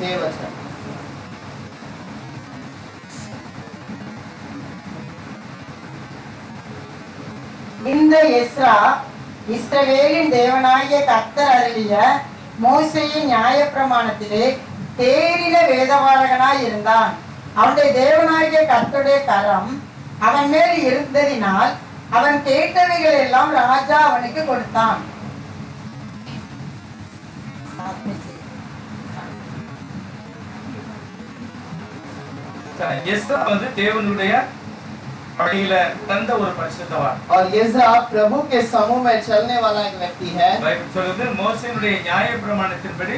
6 वचन। இந்த எஸ்ரா இஸ்ரவேலின் தேவனாகிய கர்த்தர் அருளிய மோசேயின் நியாயப்பிரமாணத்திலே தேறின வேதபாரகனாய் இருந்தான். அவனுடைய தேவனாகிய கர்த்தருடைய கரம் அவன் மேல் இருந்ததினால் அவன் கேட்டவைகள் எல்லாம் ராஜா அவனுக்கு கொடுத்தான். எஸ்ரா வந்து தேவனுடைய படையில தந்த ஒரு பரிசுத்தவான். और எஸ்ரா प्रभु के समूह में चलने वाला एक व्यक्ति है. பைபிள் சொல்லுது மோசேயுடைய நியாயப்பிரமாணத்தின்படி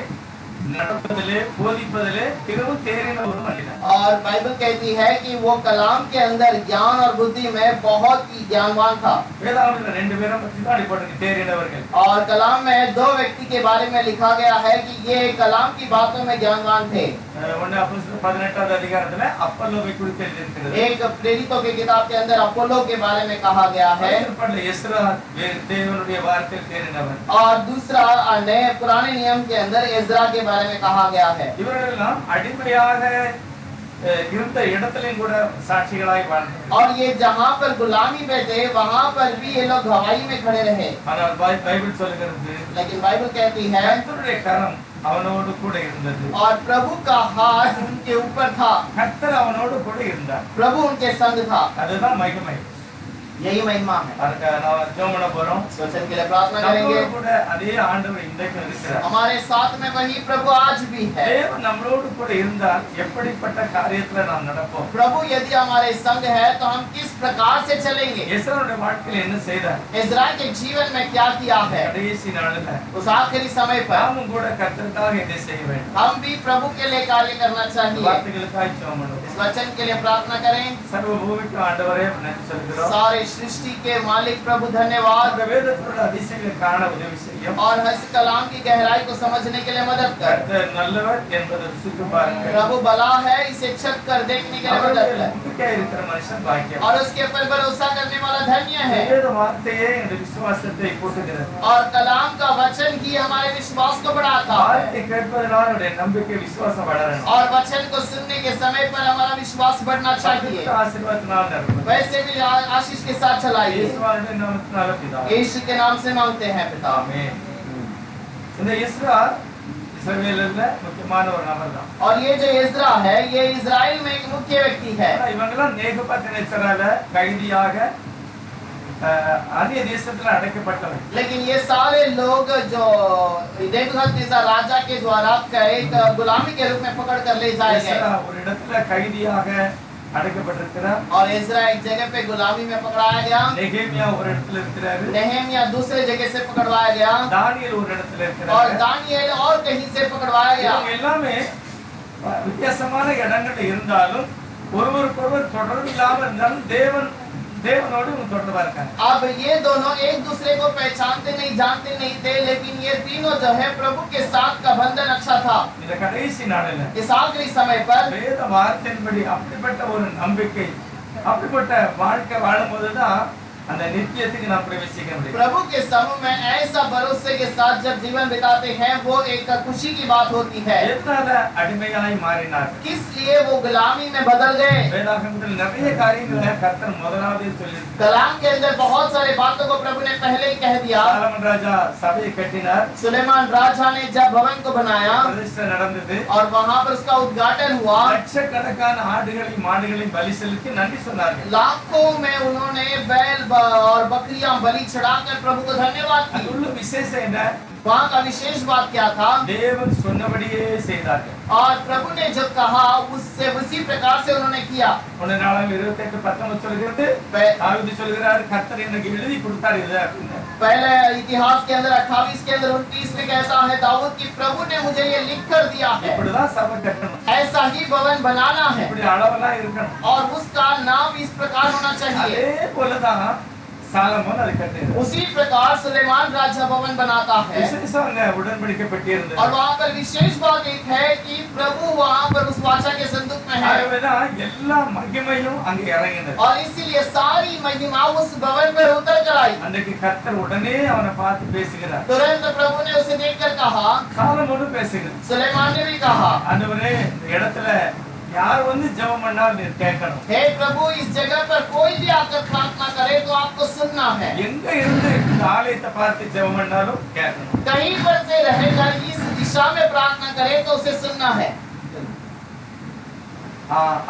நடப்பதிலே போதிப்பதிலே மிகவும் தேறின ஒரு மனிதன். और बाइबल कहती है कि वो कलाम के अंदर ज्ञान और बुद्धि में बहुत ही ज्ञानवान था. வேதாகமத்துல ரெண்டு பேரும் பத்தி தான் அடிப்படையில் தேறினவர்கள். और कलाम में दो व्यक्ति के बारे में लिखा गया है कि ये कलाम की बातों में ज्ञानवान थे. ஒன்னு அப்போஸ்தலர் 18வது அதிகாரத்துல அப்பல்லோவை குறித்து எழுதியிருக்கிறது. एक प्रेरितों की किताब के अंदर अपोलो के बारे में कहा गया है. எஸ்ரா தேவனுடைய வார்த்தையில் தேறினவன். और दूसरा नए पुराने नियम के अंदर एज्रा के बारे में कहा गया है. இவர்களெல்லாம் அடிமையாக இருந்த இடத்திலும் கூட சாட்சிகளாய் வாழ்ந்தார்கள். और ये जहाँ पर गुलामी में थे वहाँ पर भी ये लोग गवाही में खड़े रहे. ஆனால் பைபிள் சொல்லுகிறது लेकिन बाइबल कहती है கர்த்தருடைய கரம் அவனோடு கூட இருந்தது. और प्रभु का हाथ उनके ऊपर था. கர்த்தர் அவனோடு கூட இருந்தார். प्रभु उनके संग था. அதுதான் மகிமை. यही महिमा है. அதுக்கு நான் ஜெபம் பண்ண போறோம். वचन के लिए प्रार्थना करेंगे. நம்மளோடு கூட அதே ஆண்டவர் இன்றைக்கு இருக்கிறார். हमारे साथ में वही प्रभु आज भी है. தேவன் நம்மளோடு கூட இருந்தால் எப்படிப்பட்ட காரியத்துல நாம் நடப்போம்? प्रभु यदि हमारे संग है तो हम किस प्रकार से चलेंगे? எஸ்ராவுடைய வாழ்க்கையில் என்ன செய்தார்? इस्राएल के जीवन में क्या किया है? கடைசி நாளில் उस आखिरी समय पर நாமும் கூட கர்த்தருக்காக இதை செய்ய வேண்டும். हम भी प्रभु के लिए कार्य करना चाहिए. வார்த்தைகளுக்காக ஜெபம் பண்ணுவோம். इस वचन के लिए प्रार्थना करें. சர்வ பூமிக்கு ஆண்டவரே நன்றி சொல்கிறோம். सारे सृष्टि के मालिक प्रभु धन्यवाद. வேதத்தோட அதிசயங்களை காண உதவி செய்யும். और हस कलाम की गहराई को समझने के लिए मदद कर. கர்த்தர் நல்லவர் என்பதை ருசித்து பாருங்கள். प्रभु भला है इसे चख कर देखने के लिए मदद कर. நம்பிக்கை இருக்கிற மனுஷன் பாக்கியம். और उसके ऊपर भरोसा करने वाला धन्य है. வேத வார்த்தையே இந்த விசுவாசத்தை கூட்டுகிறது. और कलाम का वचन ही हमारे विश्वास को बढ़ाता है. வார்த்தை கேட்பதனால் நம்முடைய நம்பிக்கை விசுவாசம் வளரணும். और वचन को सुनने के समय पर हमारा विश्वास बढ़ना चाहिए. ஆசீர்வாதத்தினால் நிரப்பும். वैसे भी आशीष के साथ चलाइए. இயேசுவின் நாமத்தினால பிதாவே. यीशु के नाम से मांगते हैं पिता. ஆமென். இந்த எஸ்ரா இஸ்ரவேல்ல முக்கியமான ஒரு நபர் தான். और ये जो इस्रा है ये इजराइल में एक मुख्य व्यक्ति है. இவங்கெல்லாம் நேபுகாத்நேச்சரால கைதியாக अन्य தேசத்துல அடைக்கப்பட்டவர்கள். लेकिन ये सारे लोग जो नेबूकदनेस्सर राजा के द्वारा एक गुलामी के रूप में पकड़ कर ले जाए गए. ஒரு இடத்துல கைதியாக அடைக்கப்பட்டிருக்கிறார். और इस्रा एक जगह पे गुलामी में पकड़ाया गया. நெகேமியா ஒரு இடத்துல இருக்கிறாரு. नेहेमिया दूसरे जगह से पकड़वाया गया. தானியேல் ஒரு இடத்துல और இருக்கிறார். दानियेल और कहीं से पकड़वाया गया. இவங்க எல்லாமே வித்தியாசமான இடங்கள்ல இருந்தாலும் ஒருவருக்கொருவர் தொடர்பு இல்லாம இருந்தாலும் தேவனோடு தொடர்பா இருக்காங்க. अब ये दोनों एक दूसरे को पहचानते नहीं जानते नहीं थे लेकिन ये तीनों जो है प्रभु के साथ का बंधन अच्छा था. இந்த கடைசி நாளில इस आखिरी समय पर வேத வார்த்தையின்படி அப்படிப்பட்ட ஒரு நம்பிக்கை அப்படிப்பட்ட வாழ்க்கை வாழும்போதுதான் அந்த நித்தியத்துக்கு நாம் பிரவேசிக்க முடியும். प्रभु के समूह में ऐसा भरोसे के साथ जब जीवन बिताते हैं वो एक खुशी की बात होती है. எதனால அடிமையாய் மாறினார்? किस लिए वो गुलामी में बदल गए? வேதாகமத்தில் நிறைய காரியங்களை கர்த்தர் முதலாவது சொல்லியிருக்கிறார். कलाम के अंदर बहुत सारे बातों को प्रभु ने पहले ही कह दिया. சாலமன் ராஜா சபையை கட்டினார். सुलेमान राजा ने जब भवन को बनाया பிரதிஷ்டை நடந்தது. और वहां पर उसका उद्घाटन हुआ. லட்சக்கணக்கான ஆடுகளையும் மாடுகளையும் பலி செலுத்தி நன்றி சொன்னார்கள். लाखों में उन्होंने बैल और बकरियां बलि चढ़ाकर प्रभु को धन्यवाद की. அதுள்ள விசேஷம் என்ன? वहाँ का विशेष बात क्या था? தேவன் சொன்னபடியே செய்தார்கள். और प्रभु ने जो कहा उससे उसी प्रकार से उन्होंने किया. 1:28-19 சொல்கிறது. தாவீது சொல்கிறார் கர்த்தர் எனக்கு எழுதி கொடுத்தார் இது அப்படின்னு. पहले इतिहास के अंदर 28 के अंदर 29 में कहता है दाऊद कि प्रभु ने मुझे ये लिख कर दिया है. இப்படிதான் சபை கட்டணும். ऐसा ही भवन बनाना है இப்படி அளவெல்லாம் இருக்கணும். और उसका नाम इस प्रकार होना चाहिए. அதே போலதான் சாலமோன் அதை கட்டினார். उसी प्रकार सुलेमान राजा भवन बनाता है. விசேஷங்க உடன்படிக்கை பெட்டி இருந்தது. और वहाँ पर विशेष बात एक है कि प्रभु वहाँ पर उस वाचा के संदूक में है. அதனாலதான் எல்லா மகிமையும் அங்க இறங்கினது. और इसीलिए सारी महिमा उस भवन पर उतर कर आई। அன்றைக்கு கர்த்தர் உடனே அவனை பார்த்து பேசுகிறார். तुरंत प्रभु ने उसे देखकर कहा, சாலமோனும் பேசுகிறார். सुलेमान ने भी कहा, ஆண்டவரே இந்த இடத்துல யார் வந்து ஜெபம் பண்ணாலும் நீர் கேட்கணும். हे प्रभु, इस जगह पर कोई भी आकर प्रार्थना करे तो आपको सुनना है। எங்க இருந்து இந்த ஆலயத்தை பார்த்து ஜெபம் பண்ணாலும் கேட்கணும். कहीं पर से रहेगा इस दिशा में प्रार्थना करे तो उसे सुनना है।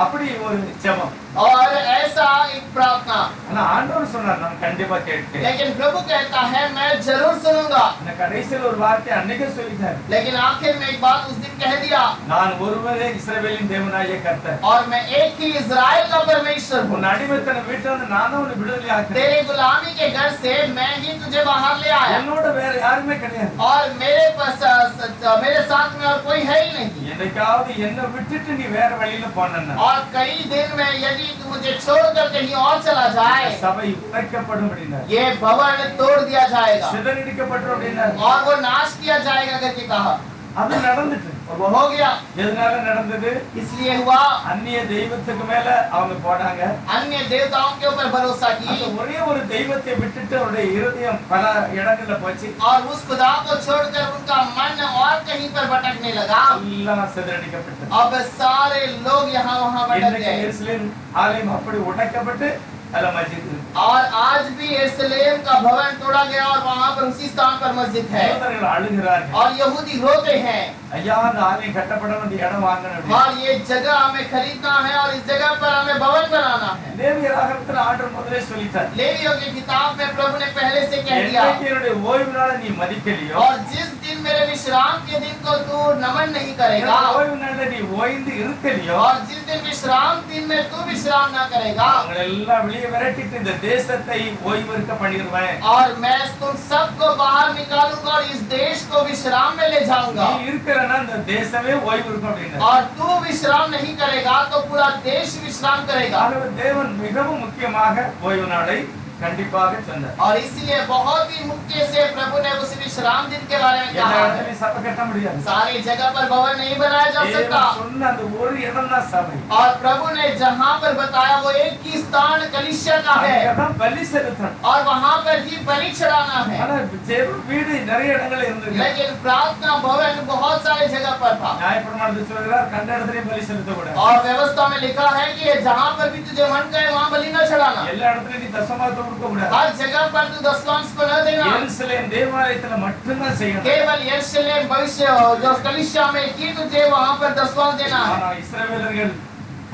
அப்படி ஒரு ஜெபம். और ऐसा एक प्रार्थना, ஆனா ஆண்டவர் சொன்னார் நான் கண்டிப்பா கேட்கிறேன். लेकिन प्रभु कहता है मैं जरूर सुनूंगा। இந்த கடைசியில் ஒரு வார்த்தை அன்னைக்கே சொல்லிட்டார். लेकिन आखिर में एक बात उस दिन कह दिया, நான் ஒருவரே இஸ்ரவேலின் தேவனாகிய கர்த்தர். और मैं एक ही इज़राइल का परमेश्वर हूँ। உன் அடிமைத்தன வீட்டுல இருந்து நான் தான் உன்னை விடுதலை ஆக்குறேன். तेरे गुलामी के घर से मैं ही तुझे बाहर ले आया, என்னோட வேற யாருமே கிடையாது. और मेरे साथ में और कोई है ही नहीं। என்னைக்காவது என்ன விட்டுட்டு நீ வேற வழியில போனன்னா और कई दिन में यदि तू मुझे छोड़कर कहीं और चला जाए, சபை உடைக்கப்படும் அப்படின்னா ये भवन तोड़ दिया जाएगा சிதறடிக்கப்படும் அப்படின்னா और वो नाश किया जाएगा करके कहा, அது நடந்துட்டு. और वो हो गया। எதனால நடந்தது? इसलिए हुआ, அந்நிய தெய்வத்துக்கு மேல அவங்க போனாங்க. अन्य देवताओं के ऊपर भरोसा அந்த की ஒரே ஒரு தெய்வத்தை விட்டுட்டு அவருடைய இருதயம் பல இடங்கள்ல போச்சு. और उस खुदा को छोड़कर उनका मन और कहीं पर भटकने लगा। எல்லாம் சிதறடிக்கப்பட்டது. अब सारे लोग यहाँ वहाँ भटक இன்னைக்கு गए। எருசலேம் ஆலயம் அப்படி உடைக்கப்பட்டு அதுல மஸ்ஜித் இருக்கு. और आज भी यरूशलेम का भवन तोड़ा गया और वहाँ पर उसी स्थान पर मस्जिद है, யூதர்கள் அழுகிறார்கள். और यहूदी रोते हैं, ஐயா அந்த ஆலயம் கட்டப்பட வேண்டிய இடம் வாங்கணும். और ये जगह हमें खरीदना है और इस जगह पर हमें भवन बनाना है। லேவியராகமத்துல ஆண்டவர் முதலே சொல்லிட்டார். लेवियों की किताब में प्रभु ने पहले से कह दिया, என்னைக்கு என்னுடைய ஓய்வு நாளை நீ மதிக்கலையோ, और जिस दिन मेरे विश्राम के दिन को तू नमन नहीं करेगा, என்னுடைய ஓய்வு நாள்ல நீ ஓய்ந்து இருக்கலையோ, और जिस दिन विश्राम दिन में तू विश्राम ना करेगा, அவங்களை எல்லாம் வெளியே விரட்டிட்டு இந்த தேசத்தை ஓய்வு இருக்க பண்ணிடுவேன். और मैं तुम सबको बाहर निकालूंगा और इस देश को विश्राम में ले जाऊंगा। நீ இருக்கிறனா இந்த தேசமே ஓய்வு இருக்கும் அப்படின்னு. और तू विश्राम नहीं करेगा तो पूरा देश विश्राम करेगा। ஆகவே தேவன் மிகவும் முக்கியமாக ஓய்வு நாளை கண்டிப்பாக சொன்னார். और इसीलिए बहुत ही मुख्य से प्रभु ने उस विश्राम दिन के बारे में எல்லா कहा है। இடத்துலயும் சபை கட்ட முடியாது. सारी जगह पर भवन नहीं बनाया जा सकता, தேவன் சொன்ன அந்த ஒரு இடம் தான் சபை. और प्रभु ने जहाँ पर बताया वो एक ही स्थान कलीसिया का है, அங்கதான் பலி செலுத்தணும். और वहाँ पर ही बलि चढ़ाना है। ஆனா ஜெப வீடு நிறைய இடங்கள்ல இருந்தது. लेकिन प्रार्थना भवन बहुत सारे जगह पर था, நியாயப்பிரமாணத்தில் சொல்கிறார் கண்ட இடத்துலயும் பலி செலுத்தக்கூடாது. और व्यवस्था में लिखा है कि जहाँ पर भी तुझे मन करे वहाँ बलि न चढ़ाना। எல்லா இடத்துலயும் நீ தசமாவது கொடுக்க கூடாது. हर जगह पर तू दशमांश को न देना, எருசலேம் தேவாலயத்துல மட்டும்தான் செய்யணும். केवल यरूशलेम भविष्य जो कलीसिया में ही तुझे वहाँ पर दशमांश देना है। ஆனா இஸ்ரவேலர்கள்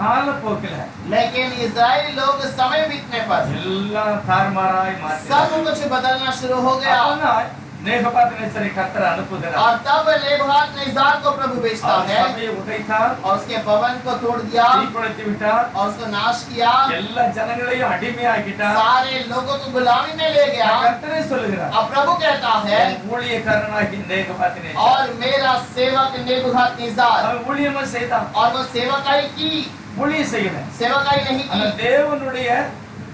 காலப்போக்கில लेकिन इजरायली लोग समय बीतने पर எல்லாம் தாறுமாறாய் மாற்றி सब कुछ बदलना शुरू हो गया, நேபுகாத்நேசரை கர்த்தர் அனுப்புகிறார். और तब नेबूखदनेस्सर को प्रभु भेजता அவர் है சபையை உடைத்தார், और उसके भवन को तोड़ दिया தீக்குளித்து விட்டார், और उसको नाश किया, எல்லா ஜனங்களையும் அடிமையாக்கிட்டார். सारे लोगों को गुलामी में ले गया। கர்த்தரே சொல்லுகிறார், अब प्रभु कहता है, என் ஊழியக்காரனாகி நேபுகாத்நேசர் और मेरा सेवक नेबूखदनेस्सर, அவன் ஊழியமா செய்தான், और वो सेवकाई की, ஊழியம் செய்யல. सेवकाई नहीं ஆனா की, தேவனுடைய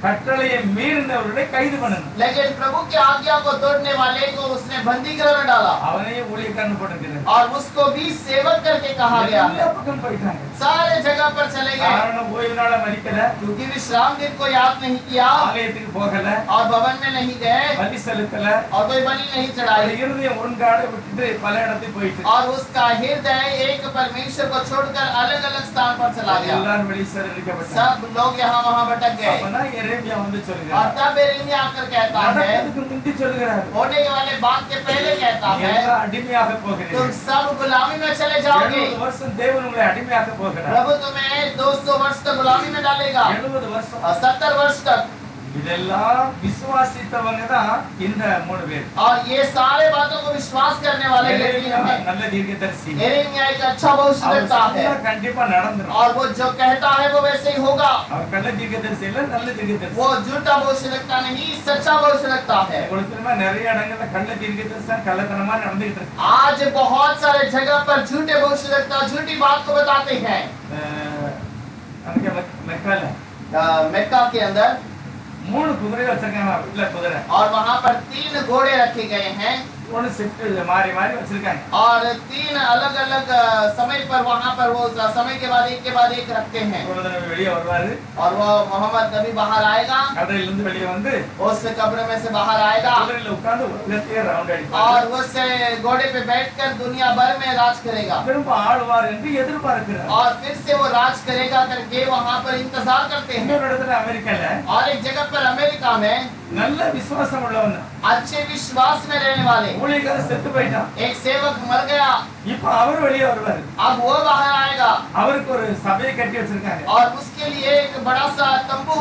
கட்டளையை மீறினவர்களை கைது பண்ணணும். लेकिन प्रभु की आज्ञा को तोड़ने वाले को उसने बंदी गृह में डाला, அவனையும் ஊழியக்காரன் போட்டுக்கிறார். और उसको भी सेवक करके कहा गया எல்லா है। பக்கம் போயிட்டாங்க. सारे जगह पर चले गए, காரணம் ஓய்வு நாளை மதிக்கல, क्योंकि विश्राम दिन को याद नहीं किया, ஆலயத்துக்கு போகல, और भवन में नहीं गए, பலி செலுத்தல, और कोई बलि नहीं அவருடைய चढ़ाई, இருதயம் ஒன்றாட விட்டுட்டு பல இடத்துக்கு போயிட்டு और उसका हृदय एक परमेश्वर को छोड़कर अलग अलग स्थान पर चला गया। எல்லாரும் வெளியே சிதறடிக்கப்பட்டாங்க. सब लोग यहाँ वहाँ भटक गए, அப்பதான் எரேமியா வந்து और சொல்லுகிறார், तब यिर्मयाह आकर कहता है, நடக்கிறதுக்கு முந்தி சொல்லுகிறார், होने वाले बात के पहले कहता है, எல்லாம் अடிமையாக तुम போகிறீர்கள். सब गुलामी में चले जाओगे। 70 வருஷம் தேவன் உங்களை அடிமையாக போகிறார். प्रभु तुम्हें 200 वर्ष तक गुलामी में डालेगा, 70 வருஷம். और 70 वर्ष तक। இதெல்லாம் விசுவாசித்தவங்க தான் இந்த 3 பேர். और ये सारे बातों को विश्वास करने वाले व्यक्ति எரேமியா हैं। நல்ல தீர்க்கதரிசி. यिर्मयाह एक अच्छा भविष्यद्वक्ता है, அவர் கண்டிப்பா நடந்துரும். और वो जो कहता है वो वैसे ही होगा। அவர் கள்ள தீர்க்கதரிசி இல்ல, நல்ல தீர்க்கதரிசி. वो झूठा भविष्यद्वक्ता नहीं, सच्चा भविष्यद्वक्ता है। உங்களுக்கு தெரியுமா, நிறைய இடங்கள்ல கள்ள தீர்க்கதரிசி கள்ளத்தனமா நடந்துகிட்டு இருக்கு. आज बहुत सारे जगह पर झूठे भविष्यद्वक्ता झूठी बात को बताते हैं। அங்க மெக்கால मक्का के अंदर 3 குதிரை வச்சிருக்காங்க, வீட்டுல குதிரை. और वहाँ पर 3 घोड़े रखे गए हैं, ஒவ்வொன்னு ஷிஃப்ட் மாறி மாறி வச்சிருக்காங்க. और 3 अलग-अलग समय पर वहां पर वो समय के बाद एक रखते हैं। ஒரு தடவை வெளியே வருவாரு, और वो मोहम्मद नबी बाहर आएगा, கடையில இருந்து வெளியே வந்து उस कब्र में से बाहर आएगा குதிரையில உட்கார்ந்து உலகத்தையே ரவுண்ட் அடிப்பாரு. और उस घोड़े पे बैठकर दुनिया भर में राज करेगा திரும்ப ஆழ்வார் என்று எதிர்பார்க்கிறார். और फिर से वो राज करेगा करके वहां पर इंतजार करते हैं। இன்னொரு இடத்துல அமெரிக்கால और एक जगह पर अमेरिका में நல்ல விசுவாசம் உள்ளவன் अच्छे विश्वास में रहने वाले ஊழியக்காரன் செத்து போயிட்டான். एक सेवक मर गया, இப்ப அவர் வெளியே வருவாரு. अब वो बाहर आएगा அவருக்கு ஒரு சபையை கட்டி வச்சிருக்காங்க. और उसके लिए एक बड़ा सा तंबू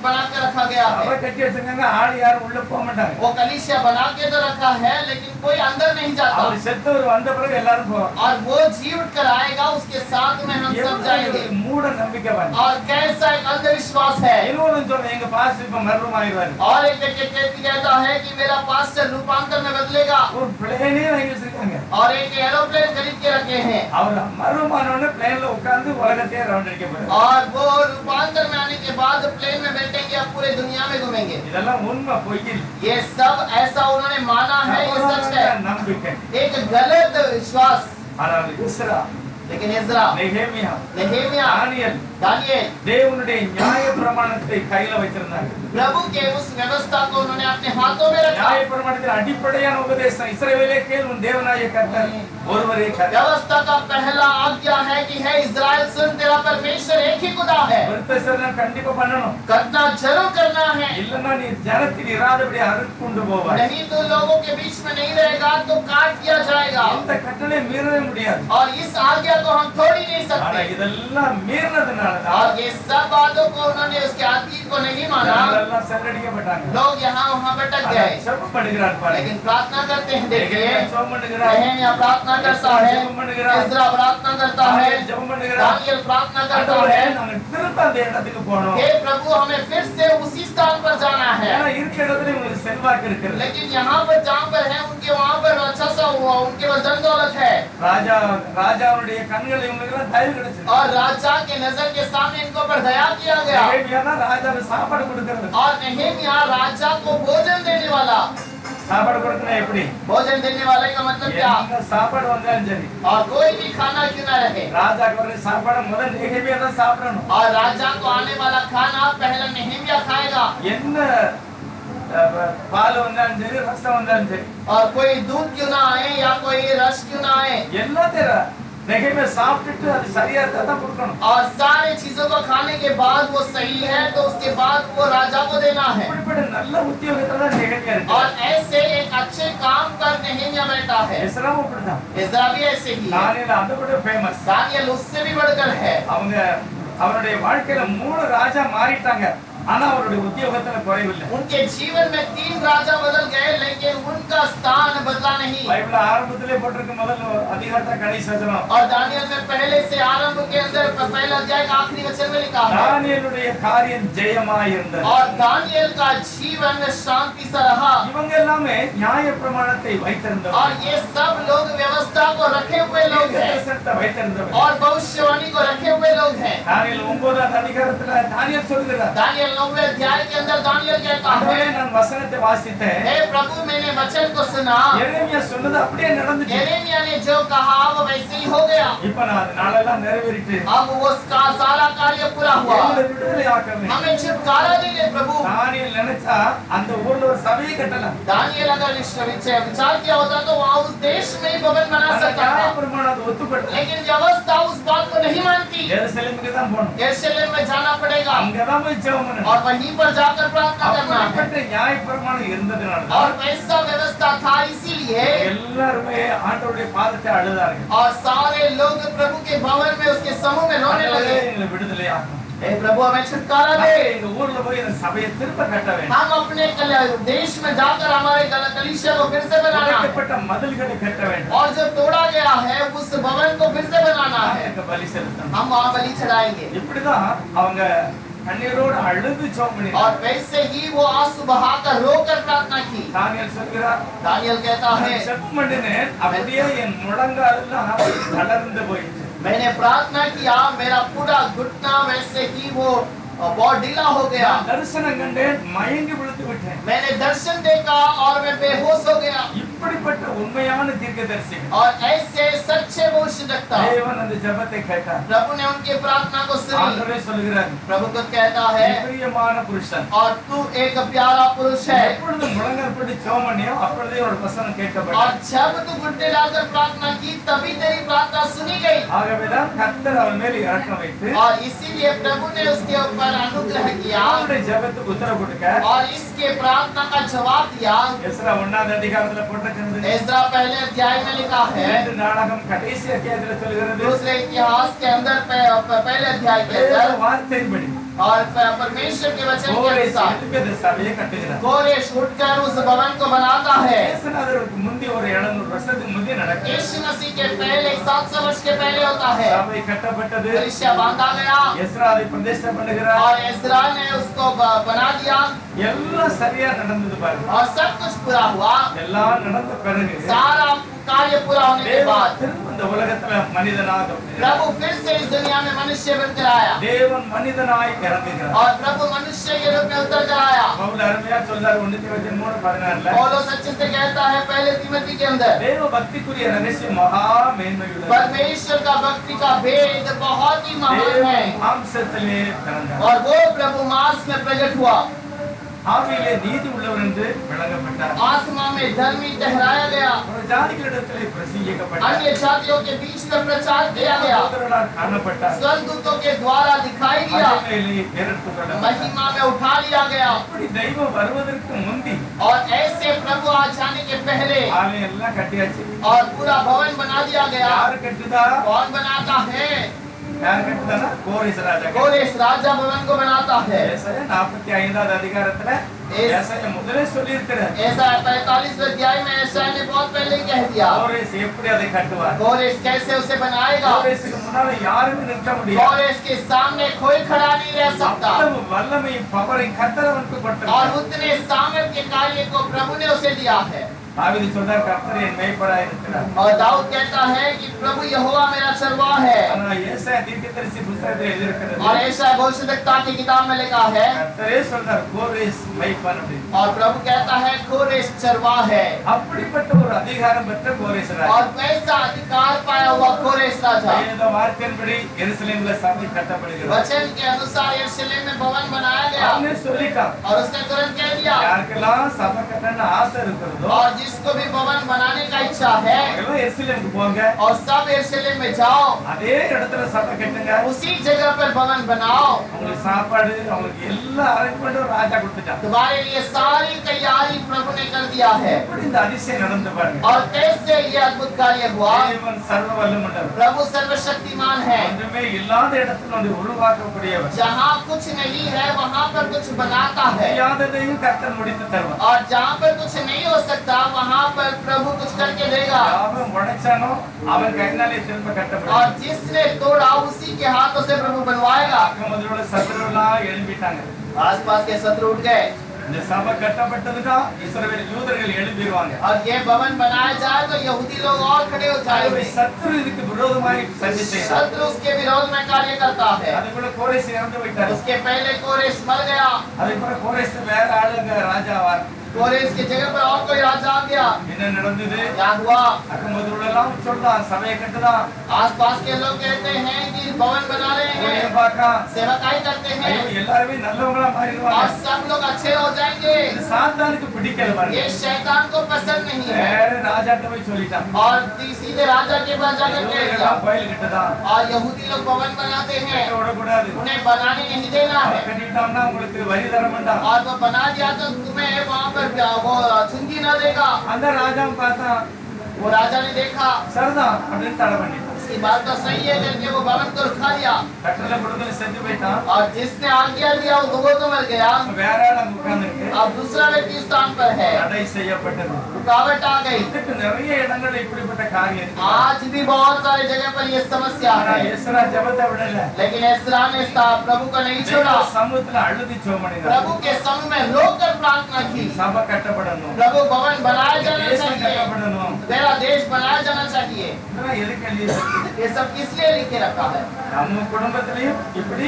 बना के रखा गया சபை है। கட்டி வச்சிருக்காங்க, ஆள் யாரும் உள்ள போக மாட்டாங்க. वो कलीसिया बना के तो रखा है लेकिन कोई अंदर नहीं जाता அவர் செத்தவர் வந்த பிறகு எல்லாரும் போவாங்க. और वो जी उठ कर आएगा, उसके साथ में हम सब जाएंगे। மூட நம்பிக்கை வந்து और कैसा एक अंधविश्वास है। இன்னொன்னு சொல்ல எங்க பாஸ்டர் இப்ப மர்மம் ஆயிடுவாரு. और एक कहता है कि मेरा पास्टर रूपांतर में बदलेगा ஒரு பிளேனே வாங்கி வச்சிருக்காங்க. और एक एरोप्लेन खरीद के रखे हैं அவர் மர்மமானவன பிளேன்ல உட்கார்ந்து உலகத்தையே ரவுண்ட் அடிக்க போறாரு. और वो रूपांतर में आने के बाद प्लेन में बैठेंगे, अब पूरे दुनिया में घूमेंगे। இதெல்லாம் உண்மை, பொய் இல்லை. ये सब ऐसा उन्होंने माना है, ये सच है, நம்பிக்கை. एक गलत विश्वास। ஆனால் இஸ்ரா, लेकिन इज़रा, நெகேமியா, नेहेमिया, தானியேல் दानियेल தேவனுடைய நியாய பிரமாணத்தை கையில வச்சிருந்தாங்க. प्रभु के उस व्यवस्था को उन्होंने अपने हाथों में रखा। நியாய பிரமாணத்தின் அடிப்படையான உபதேசம் இஸ்ரவேலே கேள் உன் தேவனாகிய கர்த்தர் ஒருவரே கர்த்தர். व्यवस्था का पहला आज्ञा है कि है इज़राइल सुन, तेरा परमेश्वर एक ही खुदा है। விருத்தசேதனம் கண்டிப்பா பண்ணணும். करना जरूर करना है, இல்லன்னா நீ ஜனத்தில் இராதபடி அறுத்துண்டு போவாய். नहीं तो लोगों के बीच में नहीं रहेगा तो काट दिया जाएगा। இந்த கட்டளை மீறவே முடியாது. और इस आज्ञा को हम तोड़ ही नहीं ஆனா सकते। இதெல்லாம் மீறினதுனால और ये सब बातों को उन्होंने उसके आज्ञा को नहीं माना, எல்லாம் சல்லடிக்கப்பட்டாங்க. लोग यहाँ वहाँ भटक गए। ஜெபம் பண்ணுகிறார் பாருங்க. लेकिन प्रार्थना करते हैं, देखिए ஜெபம் பண்ணுகிறார். नहम्याह प्रार्थना करता है, इज़रा प्रार्थना करता है, ஜெபம் பண்ணுகிறார். दानियेल प्रार्थना करता ஆண்டவரே, है, நாங்க திரும்ப அந்த இடத்துக்கு போனோம். हे प्रभु हमें फिर से उसी स्थान पर जाना है। ஏன்னா இருக்கிற இடத்துல உங்களுக்கு செல்வாக்கு இருக்கிறது. लेकिन यहाँ पर जहाँ पर है उनके वहाँ पर अच्छा सा हुआ, उनके पास धन दौलत है ராஜாவுடைய கண்கள் இவங்களுக்கு தயவு கிடைச்சது. और राजा के नजर के सामने इनको पर दया किया गया। நெகேமியா தான் ராஜாவுக்கு சாப்பாடு கொடுக்கிறது. और नेहेमियाह राजा को भोजन देने वाला। சாப்பாடு கொடுக்கணும் எப்படி? भोजन देने वाले का मतलब क्या? என்ன சாப்பாடு வந்தாலும் சரி, और कोई भी खाना क्यों ना रहे, ராஜாக்கு வர சாப்பாடு முதல் நெகேமியா தான் சாப்பிடணும். और राजा को आने वाला खाना पहला नेहेमियाह खाएगा। என்ன பால் வந்தாலும் சரி, ரசம் வந்தாலும் சரி, और कोई दूध क्यों ना आए या कोई रस क्यों ना आए, எல்லாத்தையும் நெகேமியா சாப்பிட்டுட்டு அது சரியா இருந்தா தான் கொடுக்கணும். और सारे चीजों को खाने के बाद वो सही है तो उसके बाद वो राजा को देना है। இப்படிப்பட்ட நல்ல உத்தியோகத்துல தான் நெகேமியா இருக்கு. और ऐसे एक अच्छे काम पर नेहेमियाह बैठा है। இஸ்ராவும் அப்படிதான். इज़रा भी ऐसे ही है। தானியேல் அதை விட ஃபேமஸ். दानियेल उससे भी बढ़कर है। அவங்க அவருடைய வாழ்க்கையில 3 ராஜா மாறிட்டாங்க, ஆனா அவருடைய உத்தியோகத்துல குறைவில்லை. उनके जीवन में 3 राजा बदल गए लेकिन उनका स्थान बदला नहीं। பைபிள் ஆரம்பத்திலே போட்டிருக்க முதல் அதிகாரத்தை கடைசி வசனம். और दानियेल में पहले से आरंभ के अंदर पहला अध्याय का आखिरी वचन में लिखा है, தானியேலுடைய காரியம் ஜெயமாய் இருந்தது. और दानियेल का जीवन शांति से रहा। இவங்க எல்லாமே நியாய பிரமாணத்தை வைத்திருந்தவர், और ये सब लोग व्यवस्था को रखे हुए लोग हैं தீர்க்கதரிசனத்தை வைத்திருந்தவர். और भविष्यवाणी को रखे हुए लोग हैं। தானியேல் 9ஆம் அதிகாரத்துல தானியேல் சொல்கிறார், दानियेल 9वें अध्याय के अंदर दानियेल कहता ஆண்டவரே, है, நான் வசனத்தை வாசித்தேன், हे प्रभु मैंने वचन को सुना, எரேமியா சொன்னது அப்படியே நடந்துச்சு. यिर्मयाह ने जो कहा वो वैसे ही हो गया। இப்ப நான் நாளெல்லாம் நிறைவேறிட்டு अब वो उसका सारा कार्य पूरा हुआ, எங்களை விடுதலை ஆக்கணும். हमें छुटकारा दे दे प्रभु। தானியேல் நினைச்சா அந்த ஊர்ல ஒரு சபையை கட்டலாம். दानियेल अगर विचार किया होता तो वहाँ उस देश में ही भवन बना ஆனா सकता நியாய था, பிரமாணம் அது ஒத்துப்படல. लेकिन व्यवस्था उस बात को नहीं मानती। எருசலேமுக்கு தான் போகணும். यरूशलेम में जाना पड़ेगा அங்கதான் போய் ஜெபம் பண்ணணும். और वहीं पर जाकर प्रार्थना करना है। அப்படிப்பட்ட நியாய பிரமாணம் இருந்ததுனால और वैसा व्यवस्था था, इसीलिए எல்லாருமே ஆண்டவருடைய பாதத்தை அழுதார்கள். और सारे लोग प्रभु के भवन में उसके समूह में रोने ஆண்டவரே, लगे, எங்களை விடுதலை ஆக்கணும். हे प्रभु हमें छुटकारा दे। எங்க ஊர்ல போய் இந்த சபையை திரும்ப கட்ட வேண்டும். हम अपने देश में जाकर हमारे कलीसिया को फिर से बनाना है உடைக்கப்பட்ட மதில்களை கட்ட வேண்டும். और जो तोड़ा गया है उस भवन को फिर से बनाना है। எங்க பலி செலுத்தணும். हम वहाँ बलि चढ़ाएंगे। இப்படிதான் அவங்க கண்ணீரோடு அழுது ஜெபம் और பண்ணினாங்க. वैसे ही वो आंसू बहाकर रोकर प्रार्थना की। தானியேல் சொல்கிறார், दानियेल कहता है, நான் ஜெபம் பண்ணினேன், அப்படியே என் முழங்கால் எல்லாம் தளர்ந்து போயிடுச்சு. मैंने प्रार्थना किया, मेरा पूरा घुटना वैसे ही वो और बहुत ढीला हो गया। நான் தரிசனம் கண்டேன், மயங்கி விழுந்து விட்டேன். मैंने दर्शन देखा और मैं बेहोश हो गया। இப்படிப்பட்ட உண்மையான தீர்க்கதரிசிகள் और ऐसे सच्चे भविष्यवक्ता தேவன் அந்த ஜெபத்தை கேட்டார். प्रभु ने उनकी प्रार्थना को सुनी। ஆண்டவரே சொல்கிறார், प्रभु को कहता है, பிரியமான புருஷன், और तू एक प्यारा पुरुष है। எப்பொழுது முழங்கால் போட்டு ஜெபம் பண்ணியோ அப்பொழுதே ஒரு வசனம் और கேட்கப்பட்டது. जब तू घुटने डालकर प्रार्थना की तभी तेरी प्रार्थना सुनी गई। ஆகவேதான் கர்த்தர் அவன் மேல் இரக்கம் வைத்து और इसीलिए प्रभु ने उसके ऊपर अनुग्रह किया அவனுடைய ஜெபத்துக்கு உத்தரவு கொடுக்க और इसके प्रार्थना का जवाब दिया। எஸ்ரா 1வது அதிகாரத்துல போட்டிருக்கிறது. एज्रा पहले अध्याय में लिखा है, 2 நாடகம் கடைசி அத்தியாயத்துல சொல்கிறது. दूसरे इतिहास के अंदर पहले अध्याय के தேவ अंदर வார்த்தையின்படி और परमेश्वर के वचन के கோரேஸ் अनुसार எலிசபெத் சபையை கட்டுகிறார். कोरेश उठकर उस भवन को बनाता है। இயேசுநாதருக்கு முந்தி ஒரு 700 வருஷத்துக்கு முந்தி நடக்குது. यीशु मसीह के पहले 700 वर्ष के पहले होता है। சபை கட்டப்பட்டது. कलीसिया बांधा गया எஸ்ரா அதை பிரதிஷ்டை பண்ணுகிறார். और एज्रा ने उसको बना दिया எல்லாம் சரியா நடந்தது பாருங்க. और सब कुछ पूरा हुआ। எல்லாம் நடந்த பிறகு सारा कार्य पूरा होने के தேவன் बाद திரும்ப இந்த உலகத்துல மனிதனாக प्रभु फिर से इस दुनिया में मनुष्य बनकर आया தேவன் மனிதனாய் இறங்குகிறார். और प्रभु मनुष्य के रूप में उतर कर आया। பவுல் அருமையா சொல்றார் 1 पौलुस अच्छे से कहता है पहले तिमोथी के अंदर, தேவ பக்திக்குரிய ரகசியம் மகா மேன்மையுள்ளது. परमेश्वर का भक्ति का भेद बहुत ही महान है தேவன் மாம்சத்திலே பிறந்தார். और वो प्रभु मांस में प्रकट हुआ। ஆவியிலே நீதி உள்ளவர் என்று விளங்கப்பட்டார். आत्मा में धर्मी ठहराया गया। ஒரு ஜாதிகளிடத்திலே பிரசங்கிக்கப்பட்டார். अन्य जातियों के बीच में प्रचार किया गया। தேவதூதர்களால் காணப்பட்டார். स्वर्गदूतों के द्वारा दिखाई दिया। மகிமையிலே ஏறெடுத்துக்கொள்ளப்பட்டார். महिमा में उठा लिया गया। அப்படி தெய்வம் வருவதற்கு முந்தி और ऐसे प्रभु आ जाने के पहले ஆலயம் எல்லாம் கட்டியாச்சு. और पूरा भवन बना दिया गया। யாரு கட்டுதா? कौन बनाता है? யார் கட்டுதானா? கோரேஸ் ராஜா. कोरेश राजा भवन को बनाता है। ஏசாயா 45வது அதிகாரத்துல ஏசாயா முதலே சொல்லியிருக்கிறார். ऐसा 45 अध्याय में ऐसा ने बहुत पहले ही कह दिया। கோரேஸ் எப்படி அதை கட்டுவார்? कोरेश कैसे उसे बनाएगा? கோரேசுக்கு முன்னால யாருமே நிற்க முடியாது. कोरेश के सामने कोई खड़ा नहीं रह सकता அவ்வளவு வல்லமையும் பவரையும் கர்த்தர் அவனுக்கு और கொடுத்தார். उतने सामर्थ्य के कार्य को प्रभु ने उसे दिया है। தாவீது சொல்றார், கர்த்தர் என் மேய்ப்பராய் இருக்கிறார். और दाऊद कहता है कि प्रभु यहोवा मेरा चरवाह है। ஆனா ஏசாயா தீர்க்கதரிசி புத்தகத்தில் எழுதியிருக்கிறது. और ऐसा भविष्यवक्ता की किताब में लिखा है கர்த்தரே சொல்றார், கோரேஸ் மேய்ப்பன் அப்படின்னு. और प्रभु कहता है कोरेश चरवाह है। அப்படிப்பட்ட ஒரு அதிகாரம் பெற்ற கோரேஸ் ராஜா. और वैसा अधिकार पाया हुआ कोरेश राजा வேத வார்த்தையின்படி எருசலேம்ல சபை கட்டப்படுகிறது. वचन के अनुसार यरूशलेम में भवन बनाया गया அவனே சொல்லிட்டான், और उसने तुरंत कह दिया யாருக்கெல்லாம் சபை கட்டணும்னு ஆசை இருக்கிறதோ और जिसको भी भवन बनाने का इच्छा है அவங்கெல்லாம் எருசலேமுக்கு போங்க. और सब यरूशलेम में जाओ, அதே இடத்துல சபை கட்டுங்க. उसी जगह पर भवन बनाओ। அவங்களுக்கு சாப்பாடு, அவங்களுக்கு எல்லாம் அரேஞ்ச் பண்ணி ஒரு ராஜா கொடுத்துட்டான். तुम्हारे लिए सारी तैयारी प्रभु ने कर दिया है। எப்படி இந்த அதிசயம் நடந்து பாருங்க. और कैसे ये अद्भुत कार्य हुआ? தேவன் சர்வ வல்லமையுள்ளவர். प्रभु सर्वशक्तिमान है। ஒன்றுமே இல்லாத இடத்துல வந்து உருவாக்கக்கூடியவர். जहाँ कुछ नहीं है वहाँ पर कुछ बनाता है முடியாததையும் கர்த்தர் முடித்து தருவார். और जहाँ पर कुछ नहीं हो सकता वहाँ पर प्रभु कुछ करके देगा। அவன் உடைச்சானோ அவன் கைனாலே திரும்ப கட்டப்படும். और जिसने तोड़ा उसी के हाथों से प्रभु बनवाएगा। முதலோட சத்துருலாம் எழும்பிட்டாங்க. आसपास के शत्रु उठ गए இந்த சபை கட்டப்பட்டதுன்னா இஸ்ரவேல் யூதர்கள் எழும்பிடுவாங்க. और ये भवन बनाया जाए तो यहूदी लोग और खड़े हो जाएंगे। சத்துரு இதுக்கு விரோதமாய் சதி செய்தார். शत्रु उसके विरोध में कार्य करता है। அதுக்குள்ள கோரேஸ் இறந்து விட்டார். उसके पहले कोरेश मर गया। அதுக்குள்ள கோரேஸ் வேற ஆளுங்க ராஜாவார். कोरेश की जगह पर और कोई राजा आ गया। என்ன நடந்தது? क्या हुआ? அக்கமதுலலாம் சொல்றான், சபையை கட்டுதான். आसपास के लोग कहते हैं कि भवन बना रहे ஒரே हैं, பாக்கா सेवकाई करते ஐயோ, हैं எல்லாருமே நல்லவங்களா और மாறிடுவாங்க. सब लोग अच्छे हो जाएंगे। இது சாத்தானுக்கு பிடிக்கல பாருங்க. ये शैतान को पसंद नहीं है வேற ராஜாட்ட போய் சொல்லிட்டான். और सीधे राजा के पास जाकर कह दिया। யூதர்கள் கோயில் கட்டுதான். और यहूदी लोग भवन बनाते हैं, கட்ட விடக்கூடாது. उन्हें बनाने नहीं देना है கட்டிட்டோம்னா உங்களுக்கு வரி தர வேண்டாம். और वो बना दिया तो तुम्हें वहाँ पर वो चुंगी न देगा। அந்த ராஜாவும் பார்த்தா वो राजा ने देखा சரிதான் அப்படின்னு தடை பண்ணிட்டான். इसकी बात तो सही है करके वो भवन को रुका दिया கட்டளை கொடுத்து செஞ்சு போயிட்டான். और जिसने आज्ञा दिया वो तो मर गया। வேற ஆள் அங்க உட்கார்ந்துருக்கு. अब दूसरा व्यक्ति स्थान पर है, தடை செய்யப்பட்டது. रुकावट आ गई। இதுக்கு நிறைய இடங்கள்ல இப்படிப்பட்ட காரியம் இருக்கு. आज भी बहुत सारी जगह पर ये समस्या ஆனா है, எஸ்ரா ஜெபத்தை விடல. लेकिन एस्रा ने प्रभु को नहीं छोड़ा। தேவ சமூகத்துல அழுதி ஜெபம் प्रभु के संग में रोकर प्रार्थना की। சபை கட்டப்படணும். प्रभु भवन बनाया जाना தேசம் चाहिए, கட்டப்படணும். मेरा देश बनाया जाना चाहिए। இதெல்லாம் எதுக்கு எழுதியிருக்கு? ये सब किस लिए लिखे रखा है? நம்ம குடும்பத்திலயும் இப்படி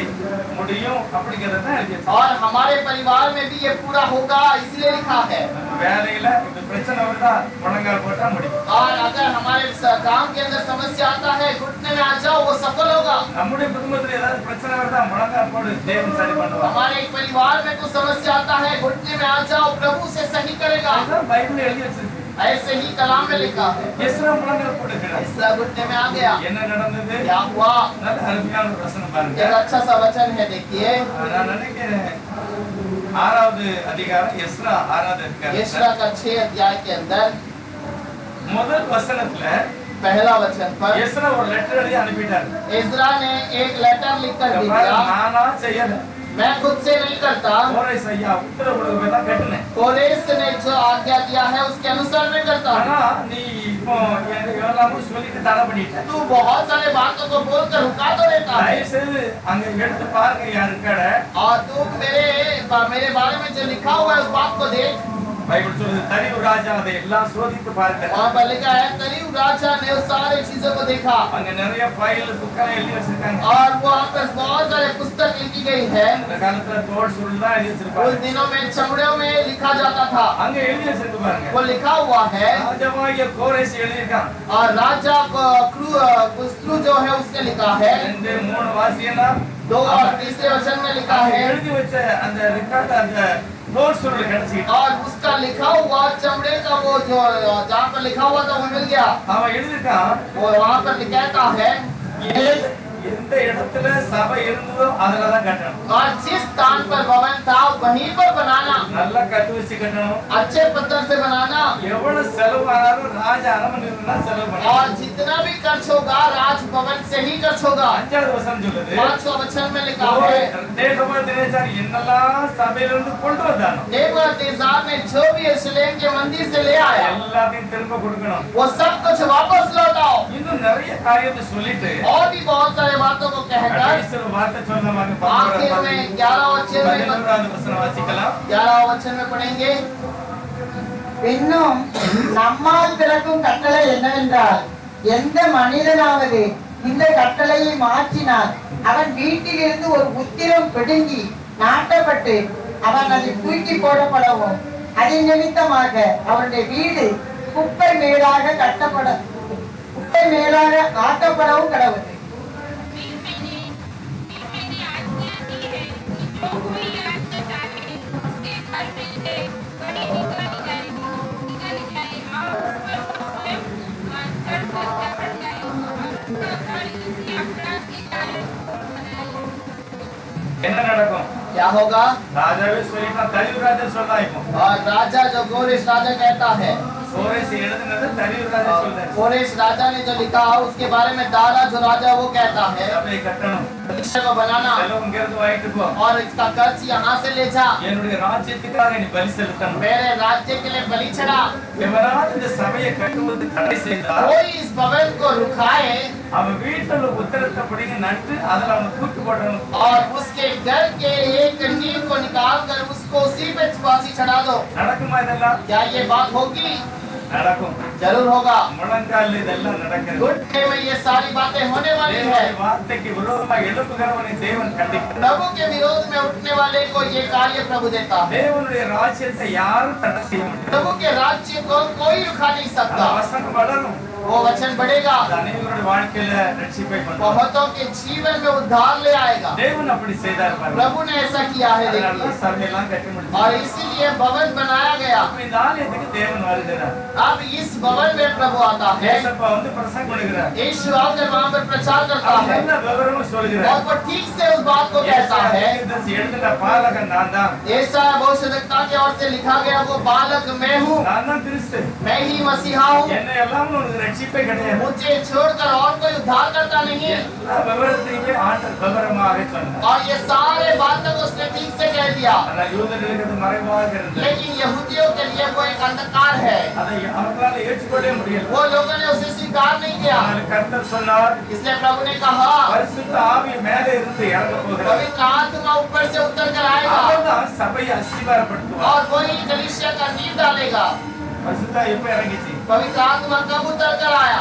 முடியும் அப்படிங்கறத தான் எழுதி வச்சிருக்காங்க. और हमारे परिवार में भी ये पूरा होगा इसलिए लिखा है। நம்ம வேலையில இந்த பிரச்சனை வருதா முழங்கால் போட்டா முடியும். और अगर हमारे काम के अंदर समस्या आता है घुटने में आ जाओ वो सफल होगा। நம்முடைய குடும்பத்துல ஏதாவது பிரச்சனை வருதா முழங்கால் போடு தேவன் சரி பண்ணுவார். हमारे एक परिवार में कुछ समस्या आता है घुटने में आ जाओ प्रभु से सही करेगा। அதான் பைபிள் எழுதி வச்சிருக்கு. ऐसे ही कलाम में लिखा है। எஸ்ரா முழங்கால் போட்டுக்கிறார். इसरा घुटने में आ गया। என்ன நடந்தது? क्या हुआ? நல்ல அருமையான ஒரு வசனம் பாருங்க. एक अच्छा सा वचन है देखिए। நான் நினைக்கிறேன் 6வது அதிகாரம் எஸ்ரா 6வது அதிகாரம் यशरा का 6 अध्याय के अंदर முதல் வசனத்துல पहला वचन पर எஸ்ரா ஒரு லெட்டர் எழுதி அனுப்பிட்டார். इस्रा ने एक लेटर लिखकर இங்க பாரு, दिया। நானா செய்யல. मैं खुद से नहीं करता, கோரேஸ் ஐயா உத்தரவு கொடுக்கவே தான் கட்டினேன். कोरेश ने जो आज्ञा दिया है उसके अनुसार मैं करता ஆனா हूँ। நீ இப்போ எல்லாரும் சொல்லிட்டு தடை பண்ணிட்ட. तू बहुत सारे बातों को बोलकर रुका तो देता है। தயவு செய்து அங்க எடுத்து பாருங்க யார் இருக்காட. और तू मेरे बारे में जो लिखा हुआ है उस बात को देख। பைபிள் சொல்லுது தரிவு ராஜா அதை எல்லாம் சோதித்து பார்த்தார். वहाँ पर लिखा है तरीउ राजा ने उस सारी चीजों को देखा அங்க நிறைய ஃபைல் புக்கெல்லாம் எழுதி வச்சிருக்காங்க. और वहाँ पर बहुत सारे पुस्तक लिखी गई है। அந்த காலத்துல தோல் சுருள் தான் எழுதி उस வச்சிருப்பாங்க. दिनों में चमड़ों में लिखा जाता था, அங்க எழுதி வச்சிருக்கு பாருங்க. वो लिखा हुआ है। ராஜாவாகிய கோரேஸ் எழுதியிருக்கான். और राजा कुस्रू जो है उसने लिखा है। 2 3 வாசியனா 2 और 3 वचन में लिखा है। எழுதி வச்ச அந்த ரெக்கார்ட் அந்த தோல் சுருள் கிடைச்சிட்டு और उसका लिखा हुआ चमड़े का वो जो जहाँ पर लिखा हुआ था वो मिल गया। அவன் எழுதிருக்கான். वो वहाँ पर कहता है எந்த இடத்துல சபை இருந்ததோ அதுலதான் கட்டணும். और जिस स्थान पर भवन था वहीं पर बनाना, நல்லா கட்டு வச்சு கட்டணும். अच्छे पत्थर से बनाना। எவ்வளவு செலவானாலும் ராஜ அரண்மனையில தான் செலவு और பண்ணணும். जितना भी खर्च होगा राज भवन से ही खर्च होगा। 5வது வசனம் சொல்லுது 5वां वचन में लिखा है நேபுகாத்நேச்சார் என்னெல்லாம் சபையிலிருந்து கொண்டு வந்தானோ नेबूकदनेस्सर ने जो भी यरूशलेम के मंदिर से ले आया எல்லாத்தையும் திரும்ப கொடுக்கணும். वो सब कुछ वापस लौटाओ। இன்னுं நிறைய காரியத்தை சொல்லிட்டு और भी बहुत सारे बातों को कहकर கடைசியில் ஒரு வார்த்தை சொன்னவாங்க. आखिर में 11 वचन में 11வது வசனம் வாசிக்கலாம். 11 वचन में पढ़ेंगे। இன்னும் நம்மால் பிறக்கும் கட்டளை என்னவென்றால் எந்த மனிதனாவது இந்த கட்டளையை மாற்றினால் அவன் வீட்டிலிருந்து ஒரு உத்திரம் பிடுங்கி நாட்டப்பட்டு அவன் அதை தூக்கி போடப்படவும் அதன் நிமித்தமாக அவனுடைய வீடு குப்பை மேலாக ஆக்கப்படவும் கடவுள். என்ன நடக்கும்? क्या होगा? ராஜாவே சொல்லிட்டான். தரிவு ராஜா சொன்னா இப்போ और राजा जो गोरेश राजा कहता है, கோரேஸ் எழுதுனது தரிவு ராஜா சொல்றாரு. गोरेश राजा ने जो लिखा उसके बारे में दारा जो राजा वो कहता है சபை கட்டணும். परीक्षा को बनाना செலவு இங்கிருந்து வாங்கிட்டு போ. और इसका कर्ज यहाँ से ले जा। என்னுடைய ராஜ்யத்துக்காக நீ பலி செலுத்தணும். मेरे राज्य के लिए बलि चढ़ा। எவராவது இந்த சபையை கட்டுவது தடை செய்தால் कोई इस भवन को रुकाए அவன் வீட்டுல உத்தரத்தை பிடிங்க நட்டு அதுல அவன் தூக்கி போடணும். और उसके घर के एक नींव को निकाल कर उसको उसी पे फांसी चढ़ा दो। நடக்குமா இதெல்லாம்? क्या ये बात होगी? நடக்கும். जरूर होगा। முழங்கால் இதெல்லாம் நடக்கிறது. घुटने में ये सारी बातें होने वाली है। தேவனுடைய வார்த்தைக்கு விரோதமா எழுப்புகிறவனை தேவன் கண்டிக்கிறார். प्रभु के विरोध में उठने वाले को ये कार्य प्रभु देता है। தேவனுடைய ராஜ்யத்தை யாரும் தடை செய்ய முடியாது. प्रभु के राज्य को कोई रुका नहीं அந்த सकता। வசனம் வளரும். वो वचन बढ़ेगा, அது அனைவருடைய வாழ்க்கையில ரட்சிப்பை கொண்டு வரும். बहुतों के जीवन में उद्धार ले आएगा। தேவன் அப்படி செய்தார் பாருங்க. प्रभु ने ऐसा किया है அதனால देखिए, சபையெல்லாம் கட்டி முடிச்சார். और इसीलिए भवन बनाया गया। இந்த ஆலயத்துக்கு தேவன் வருகிறார். अब इस भवन में प्रभु आता है। ஏசப்பா வந்து பிரசங்கம் பண்ணுகிறார். यीशु आकर वहाँ पर प्रचार करता அவர் है என்ன விவரமும் சொல்கிறார். और वो ठीक से उस बात को कहता है। எழுதின பாலகன் நான் தான். यशायाह भविष्यद्वक्ता की ओर से लिखा गया वो बालक मैं हूँ, நான் தான் கிறிஸ்து. मैं ही मसीहा हूँ, என்னை எல்லாம் உனக்கு ரட்சிப்பே கிடையாது. मुझे छोड़कर और कोई उद्धार करता नहीं। எல்லா விவரத்தையுமே ஆண்டவர் விவரமாக சொன்னார். और ये सारे बातों को उसने ठीक से कह दिया। ஆனா யூதர்களுக்கு அது மறைவாக இருந்தது. लेकिन यहूदियों के लिए वो एक अंधकार है, அதை அவர்களால் ஏற்றுக்கொள்ளவே முடியல. वो लोगों ने उसे स्वीकार नहीं किया। ஆனால் கர்த்தர் சொன்னார், इसलिए प्रभु ने कहा பரிசுத்த ஆவி மேலே இருந்து இறங்க போகிறார். पवित्र आत्मा ऊपर से उतर कर आएगा அவர்தான் சபையை அஸ்திவாரப்படுத்துவார். और वही कलीसिया का नींव डालेगा। பரிசுத்த எப்ப இறங்கிச்சு? पवित्र आत्मा कब उतर कर आया?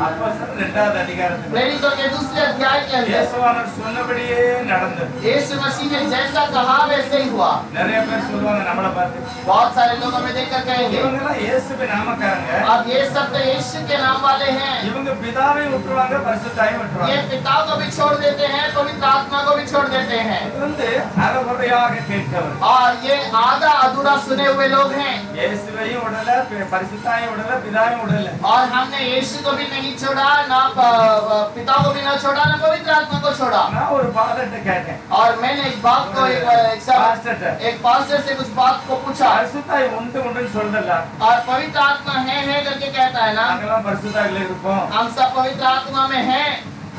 அப்போஸ்தலர் 2வது அதிகாரத்துல प्रेरितों के दूसरे अध्याय के अंदर இயேசுவானவர் சொன்னபடியே நடந்தது. यीशु मसीह ने जैसा कहा वैसे ही हुआ। நிறைய பேர் சொல்லுவாங்க நம்மள பார்த்து, बहुत सारे लोग हमें देखकर कहेंगे இவங்க எல்லாம் இயேசுவின் நாமக்காரங்க, अब ये सब तो यीशु के नाम वाले हैं, இவங்க பிதாவை விட்டுருவாங்க, பரிசுத்தாவை ये விட்டுருவாங்க. पिता को भी छोड़ देते हैं, पवित्र आत्मा को भी छोड़ देते हैं, இது வந்து அறகுறையாக கேட்கவர். और ये आधा अधूरा सुने हुए लोग हैं। இயேசுவையும் விடல, பரிசுத்தாவையும் விடல, பிதாவையும் விடல. और हमने यीशु को भी नहीं छोड़ा, ना पिता को भी ना छोड़ा, ना पवित्र आत्मा को छोड़ा। நான் ஒரு பாதத்தை கேட்டேன். और मैंने एक बात को एक पास्टर से कुछ बात को पूछा, பரிசுத்தாய் உண்டு உண்டுன்னு சொல்றல, और पवित्र आत्मा है करके कहता है ना, நாங்கெல்லாம் பரிசுத்தாயில இருப்போம், हम सब पवित्र आत्मा में हैं,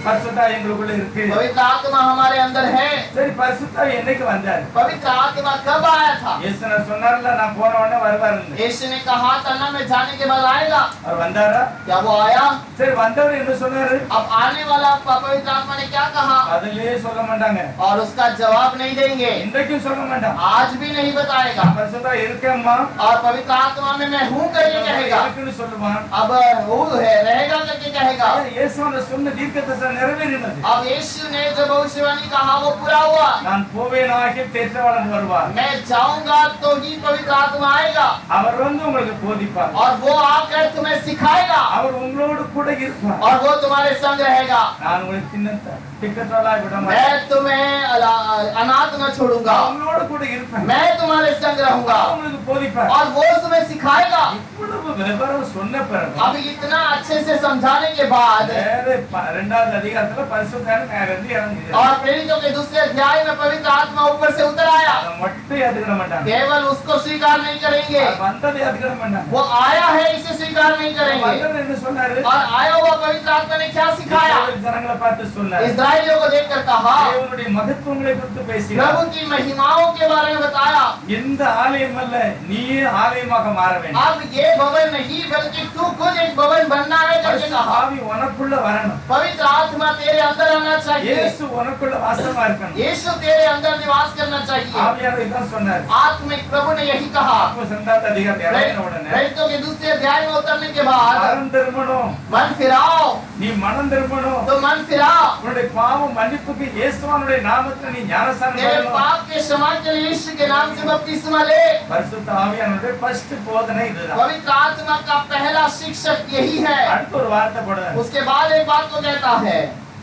பரிசுத்தாய் எங்களுக்குள்ள இருக்கு. पवित्र आत्मा हमारे अंदर है। சரி, பரிசுத்தாய் என்னைக்கு வந்தாரு? पवित्र आत्मा कब आया था? இயேசு சொன்னார்ல, நான் போன உடனே வருவாருன்னு. यीशु ने कहा था ना, मैं जाने के बाद आएगा। அவர் வந்தாரா? क्या वो आया? சரி, வந்தவர் என்ன சொன்னாரு? अब आने वाला पवित्र आत्मा ने क्या कहा? அதிலே சொல்ல மாட்டாங்க, और उसका जवाब नहीं देंगे, இன்றைக்கும் சொல்ல மாட்டாங்க. आज भी नहीं बताएगा। பரிசுத்தாய் இருக்கேம்மா, और पवित्र आत्मा में मैं हूँ करके कहेगा, இருக்குன்னு சொல்லுவான். अब वो है रहेगा करके कहेगा। இயேசுவோட சொன்ன தீர்க்கதரிசனம் நிறைவேறினது. अब यीशु ने जो भविष्यवाणी कहा वो पूरा हुआ। நான் போவேனாகிய தேற்றவாளன் வருவார், मैं जाऊंगा तो ही पवित्र आत्मा आएगा, அவர் வந்து உங்களுக்கு போதிப்பார், और वो आकर तुम्हें सिखाएगा, அவர் உங்களோடு கூட இருப்பார். और वो तुम्हारे संग रहेगा। நான் உங்களுக்கு திக்கற்றவளாய் விட மாட்டேன், मैं तुम्हें अनाथ न छोड़ूंगा, நான் உங்களோடு கூட இருப்பேன், मैं तुम्हारे संग रहूंगा, அவர் உங்களுக்கு போதிப்பார். और वो तुम्हें सिखाएगा। இவ்வளவு விவரம் சொன்ன பிறகு अब इतना अच्छे से समझाने के बाद, வேற 2வது அதிகாரத்துல பரிசுத்தாய் மேல இருந்து இறங்குது. और प्रेरितों के दूसरे अध्याय में पवित्र आत्मा ऊपर से उतर आया। அதை மட்டும் ஏத்துக்கிட மாட்டாங்க, केवल उसको स्वीकार नहीं करेंगे, அது வந்ததை ஏத்துக்கிட மாட்டாங்க. वो आया है इसे स्वीकार नहीं करेंगे। வந்தவர் என்ன சொன்னாரு? और आया हुआ पवित्र आत्मा ने क्या सिखाया? இஸ்ரவேல் ஜனங்களை பார்த்து சொன்னார், इस्राएलियों को देखकर कहा, தேவனுடைய மகத்துவங்களை குறித்து பேசினார். प्रभु की महिमाओं के बारे में बताया। எந்த ஆலயம் அல்ல, நீயே ஆலயமாக மாற வேண்டும். अब ये भवन नहीं बल्कि तू खुद एक भवन बनना है करके कहा। ஆவி உனக்குள்ள வரணும், पवित्र आत्मा तेरे अंदर आना चाहिए, இயேசு உனக்குள்ள வாசமா இருக்கணும். यीशु तेरे अंदर निवास करना चाहिए। ஆவியானவர் இதான் சொன்னார். आत्मिक प्रभु ने यही कहा। அப்போ 2வது அதிகாரம் இறங்கின உடனே प्रेरितों के दूसरे अध्याय में उतरने के बाद, மனம் திரும்பணும், मन फिराओ, நீ மனம் திரும்பணும், तो मन फिराओ, உன்னுடைய பாவம் மன்னிப்புக்கு இயேசுவானுடைய நாமத்தில் நீ ஞானஸ்நானம் तेरे பண்ணணும். पाप के क्षमा के लिए यीशु के नाम से बपतिस्मा ले। பரிசுத்த ஆவியானவருடைய ஃபர்ஸ்ட் போதனை இதுதான். पवित्र आत्मा का पहला शिक्षक यही है। அடுத்த ஒரு வார்த்தை போடுறாரு, उसके बाद एक बात को कहता है,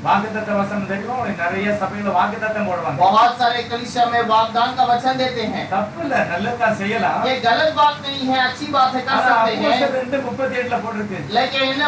வாக்குத்தத்த வசனம் தெரியும், நிறைய சபையில வாக்குத்தத்தம் போடுவாங்க. बहुत सारे कलीसिया में वाग्दान का वचन देते हैं। தப்பு இல்ல, நல்லதா செய்யலாம். ये गलत बात नहीं है, अच्छी बात है, कर ஆனா सकते हैं। அப்போஸ்தலர் 2:37 போட்டிருக்கு, लेकिन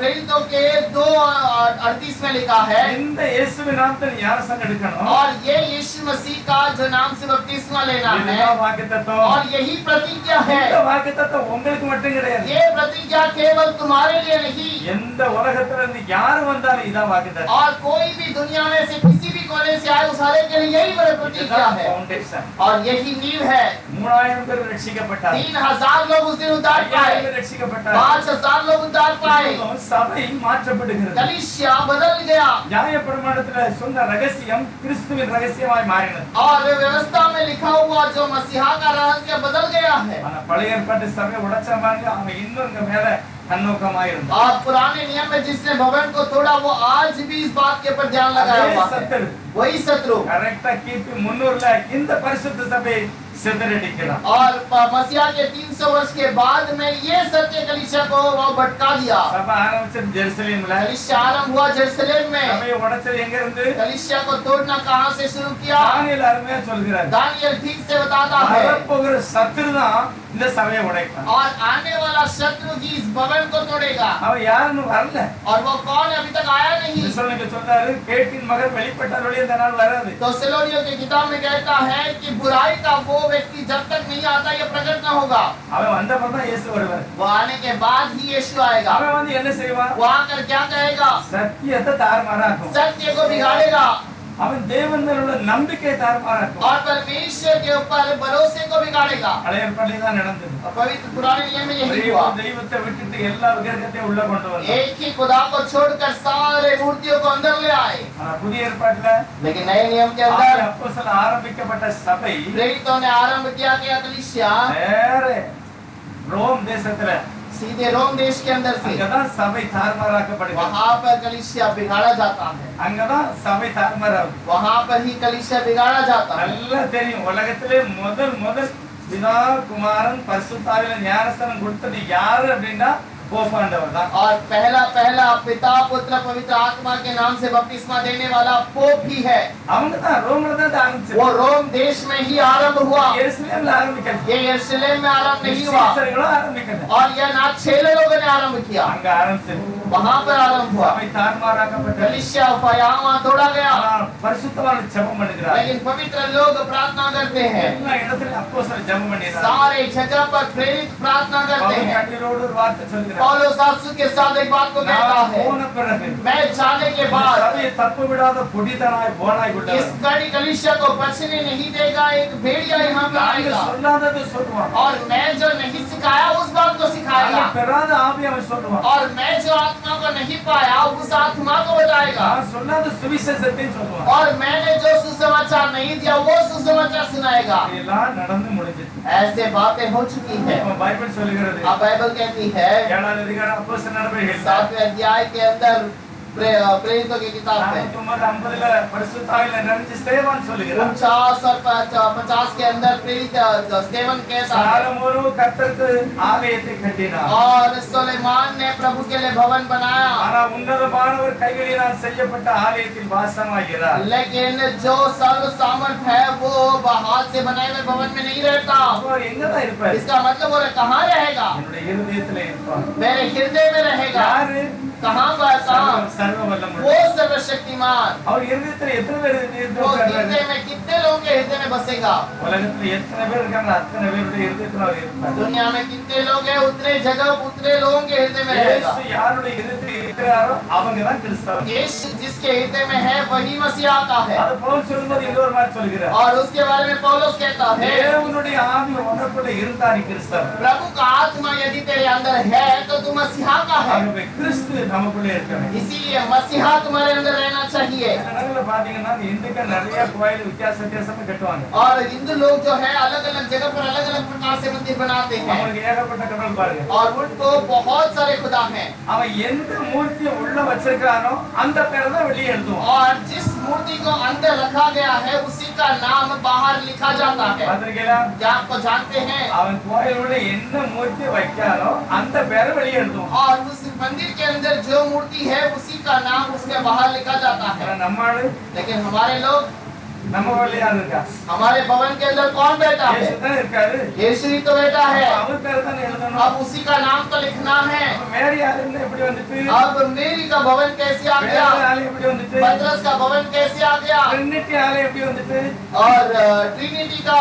प्रेरितों के 2:38 में लिखा है, இந்த இயேசுவின் நாமத்தில் ஞானஸ்நானம் எடுக்கணும். और ये यीशु मसीह का जो नाम से बपतिस्मा लेना है, இதுதான் வாக்குத்தத்தம். और यही प्रतिज्ञा है। இந்த வாக்குத்தத்தம் உங்களுக்கு மட்டும் கிடையாது, ये प्रतिज्ञा केवल तुम्हारे लिए नहीं, எந்த உலகத்துல இருந்து யாரு வந்தாலும் இதான் வாக்குத்தத்தம். और कोई भी दुनिया में से किसी भी कोने से आए उस हर एक के लिए यही बड़ी प्रतिज्ञा இதுதான் है, foundation. और यही नींव है। 3000 பேர் ரட்சிக்கப்பட்டார், 3000 लोग उस दिन उद्धार 5000 पाए, பேர் ரட்சிக்கப்பட்டார். 5000 लोग उद्धार पाए, சபை மாற்றப்படுகிறது. कलीसिया बदल गया, நியாயப்பிரமாணத்துல சொன்ன ரகசியம் கிறிஸ்துவின் ரகசியமாய் மாறினது. और व्यवस्था में लिखा हुआ जो मसीहा का रहस्य बदल गया है। ஆனா பழைய ஏற்பாட்டு சபை உடைச்ச மாதிரி அவன் இன்னும் இங்க மேல கண்ணோக்கமா இருந்தான். और पुराने नियम में जिसने भवन को तोड़ा वो आज भी इस बात के ऊपर ध्यान लगाया हुआ है, वही शत्रु கரெக்டா கிபி 300ல இந்த பரிசுத்த சபை सिद्धरेडिक्கிறான். और मसीहा के 300 वर्ष के बाद में ये सत्य कलीसिया को वो भटका दिया। சபை ஆரம்பிச்சது ஜெருசலேம்ல, कलीसिया आरंभ हुआ जेरूसलम में। சபையை உடைச்சது எங்க இருந்து? कलीसिया को तोड़ना कहां से शुरू किया? தானியேல் அருமையா சொல்கிறார், दानियेल ठीक से बताता है, வரப்போகிற சத்துரு தான் இந்த சபையை உடைப்பான். और आने वाला शत्रु ही इस भवन को तोड़ेगा। அவன் யாருன்னு வரல, और वो कौन है? अभी तक आया नहीं। கிறிஸ்தவனுக்கு சொன்னாரு, கேட்டின் மகன் வெளிப்பட்டால் ஒழிய இந்த நாள் வராது. तो सेलोनियों की किताब में कहता है कि बुराई का वो व्यक्ति जब तक नहीं आता ये प्रकट न होगा। அவன் வந்தப்ப தான் இயேசு வருவார். वो आने के बाद ही यीशु आएगा। அவன் வந்து என்ன செய்வான்? वो आकर क्या कहेगा? சத்தியத்தை தாறுமாறாக்கும். सत्य को बिगाड़ेगा அவன் தேவன் மேல உள்ள நம்பிக்கையை தாறுமாறாக்கும். और परमेश्वर के ऊपर भरोसे को बिगाड़ेगा। பழைய ஏற்பாட்டில் தான் நடந்தது. पवित्र पुराने नियम में यही ஒரே हुआ। ஒரு தெய்வத்தை விட்டுட்டு எல்லா விக்கிரகத்தையும் உள்ள கொண்டு வந்தான். एक ही खुदा को छोड़कर सारे मूर्तियों को अंदर ले आए। ஆனா புதிய ஏற்பாட்டுல लेकिन नए नियम के अंदर அப்போஸ்தலர் ஆரம்பிக்கப்பட்ட சபை प्रेरितों ने आरंभ किया कलीसिया வேற ரோம் தேசத்துல सीधे रोम देश के अंदर से அங்கதான் சபை தாறுமாறாக்கப்படுகிறது. वहां पर कलीसिया बिगाड़ा जाता है, அங்கதான் சபை தாறுமாறாகும். वहां पर ही कलीसिया बिगाड़ा जाता है। நல்லா தெரியும், உலகத்திலே முதல் பிதா குமாரன் பரிசுத்தாவில ஞானஸ்தானம் கொடுத்தது யாரு அப்படின்னா போப்பாண்டவர் தான். और पहला पिता पुत्र पवित्र आत्मा के नाम से बपतिस्मा देने वाला पोप ही है। அவங்க தான் ரோம்ல தான் ஆரம்பிச்சது. वो रोम देश में ही आरंभ हुआ, எருசலேம்ல ஆரம்பிக்கல. ये यरूशलेम में आरंभ नहीं हुआ சீசர்களும் ஆரம்பிக்கல. और यह ना चेले लोगों ने आरंभ किया, அங்க ஆரம்பிச்சது. वहां पर आरंभ हुआ। சபை தாறுமாறாக்கப்பட்டது. कलीसिया यहाँ तोड़ा गया, ஆனால் பரிசுத்தவான் ஜெபம் பண்ணுகிறார். लेकिन पवित्र लोग प्रार्थना करते हैं, எல்லா இடத்துல அப்போஸ்தலர் ஜெபம் பண்ணினார். सारे जगह पर प्रेरित प्रार्थना करते பவுல் हैं। கண்ணீரோடு ஒரு வார்த்தை சொல்கிறார். पौलुस सासू के साथ एक बात को कहता நான் है, போன பிறகு मैं जाने के बाद சபையை தப்பு விடாத பொடிதனாய் போனாய் इस விட்டார். कड़ी कलीसिया को बचने नहीं देगा, एक भेड़िया यहाँ पर நாங்க आएगा சொல்லாதது சொல்லுவான். और मैं जो नहीं सिखाया उस बात को நாங்க सिखाएगा, பெறாத ஆவி அவன் சொல்லுவான். और मैं जो आत्मा को नहीं पाया उस आत्मा को बताएगा, நான் சொல்லாத சுவிசேஷத்தையும் சொல்லுவான். और मैंने जो सुसमाचार नहीं दिया वो सुसमाचार सुनाएगा। இதெல்லாம் நடந்து முடிஞ்சது. ऐसे बातें हो चुकी है। நம்ம பைபிள் சொல்லுகிறது. अब बाइबल कहती है 7 அதிகாரம் அப்போஸ்தலர் நடவடிக்கைகள் 7वें अध्याय के अंदर प्रेरितों की किताब में 49-50 பரிசுத்தாவில நிறைஞ்ச ஸ்தேவான் சொல்லுகிறார். 49 और 50 के अंदर प्रेरित स्तेफन कहता है, சாலமோனு கர்த்தருக்கு ஆலயத்தை கட்டினார். और सुलेमान ने प्रभु के लिए भवन बनाया, ஆனா உன்னதமானவர் கைகளினால் செய்யப்பட்ட ஆலயத்தில் வாசமாகிறார். लेकिन जो सर्व सामर्थ है वो हाथ से बनाए हुए भवन में नहीं रहता। அவர் எங்கதான் இருப்பார்? इसका मतलब वो कहाँ रहेगा? என்னுடைய இருதயத்திலே இருப்பார். मेरे हृदय में रहेगा। யாரு? कहाँ पर? कहाँ? சர்வ வல்லவர். वो सर्वशक्तिमान। அவர் இருதயத்துல எத்தனை பேர் वो இருக்காங்க? हृदय में कितने लोगों के हृदय में बसेगा? உலகத்துல எத்தனை பேர் இருக்காங்க? அத்தனை பேருடைய இருதயத்துல அவர் இருப்பார். दुनिया में कितने लोग हैं? उतने जगह उतने लोगों के हृदय में रहेगा। இயேசு யாருடைய இருதயத்தில் இருக்கிறாரோ அவங்கதான் கிறிஸ்தவர். यीशु जिसके हृदय में है वही मसीहा का है। அது பவுல் சொல்லும்போது இன்னொரு மாதிரி சொல்கிறார். और उसके बारे में पौलुस कहता है, தேவனுடைய ஆவி உனக்குள்ள இருந்தா நீ கிறிஸ்தவர். प्रभु का आत्मा यदि तेरे अंदर है तो तू मसीहा का है। ஆகவே கிறிஸ்து நமக்குள்ளே இருக்கணும். इसीलिए मसीहा तुम्हारे अंदर रहना चाहिए। இடங்கள்ல பாத்தீங்கன்னா இந்துக்கள் நிறைய கோயில் வித்தியாசமா கட்டுவாங்க. और हिंदू लोग जो है अलग अलग जगह पर अलग अलग प्रकार से मंदिर बनाते हैं, அவங்களுக்கு ஏகப்பட்ட கடவுள் பாருங்க. और उनको बहुत सारे खुदा हैं, அவன் எந்த மூர்த்தியை உள்ள வச்சிருக்கானோ அந்த பேரை தான் வெளியே எழுதுவான். और जिस मूर्ति को अंदर रखा गया है उसी का नाम बाहर लिखा जाता है। பாத்திருக்கீங்களா? क्या आपको जानते हैं? அவன் கோயிலோட என்ன மூர்த்தி வைக்கானோ அந்த பேரை வெளியே எழுதுவான். और उस मंदिर के अंदर जो मूर्ति है उसी का नाम उसके बाहर लिखा जाता है। ஆனா நம்ம ஆளு, लेकिन हमारे लोग, நம்ம கோயில யாரு இருக்கா? हमारे भवन के अंदर कौन बैठा है? இயேசு தான் இருக்காரு. यीशु ही तो बैठा है। அவர் பேரை தான் எழுதணும். अब उसी का नाम तो लिखना है। மேரி ஆளுன்னு எப்படி வந்துட்டு? अब मेरी का भवन कैसे आ மேரி गया? ஆளு எப்படி வந்துட்டு? पतरस का भवन कैसे आ गया? ट्रिनिटी ஆளு எப்படி வந்துட்டு? और ट्रिनिटी का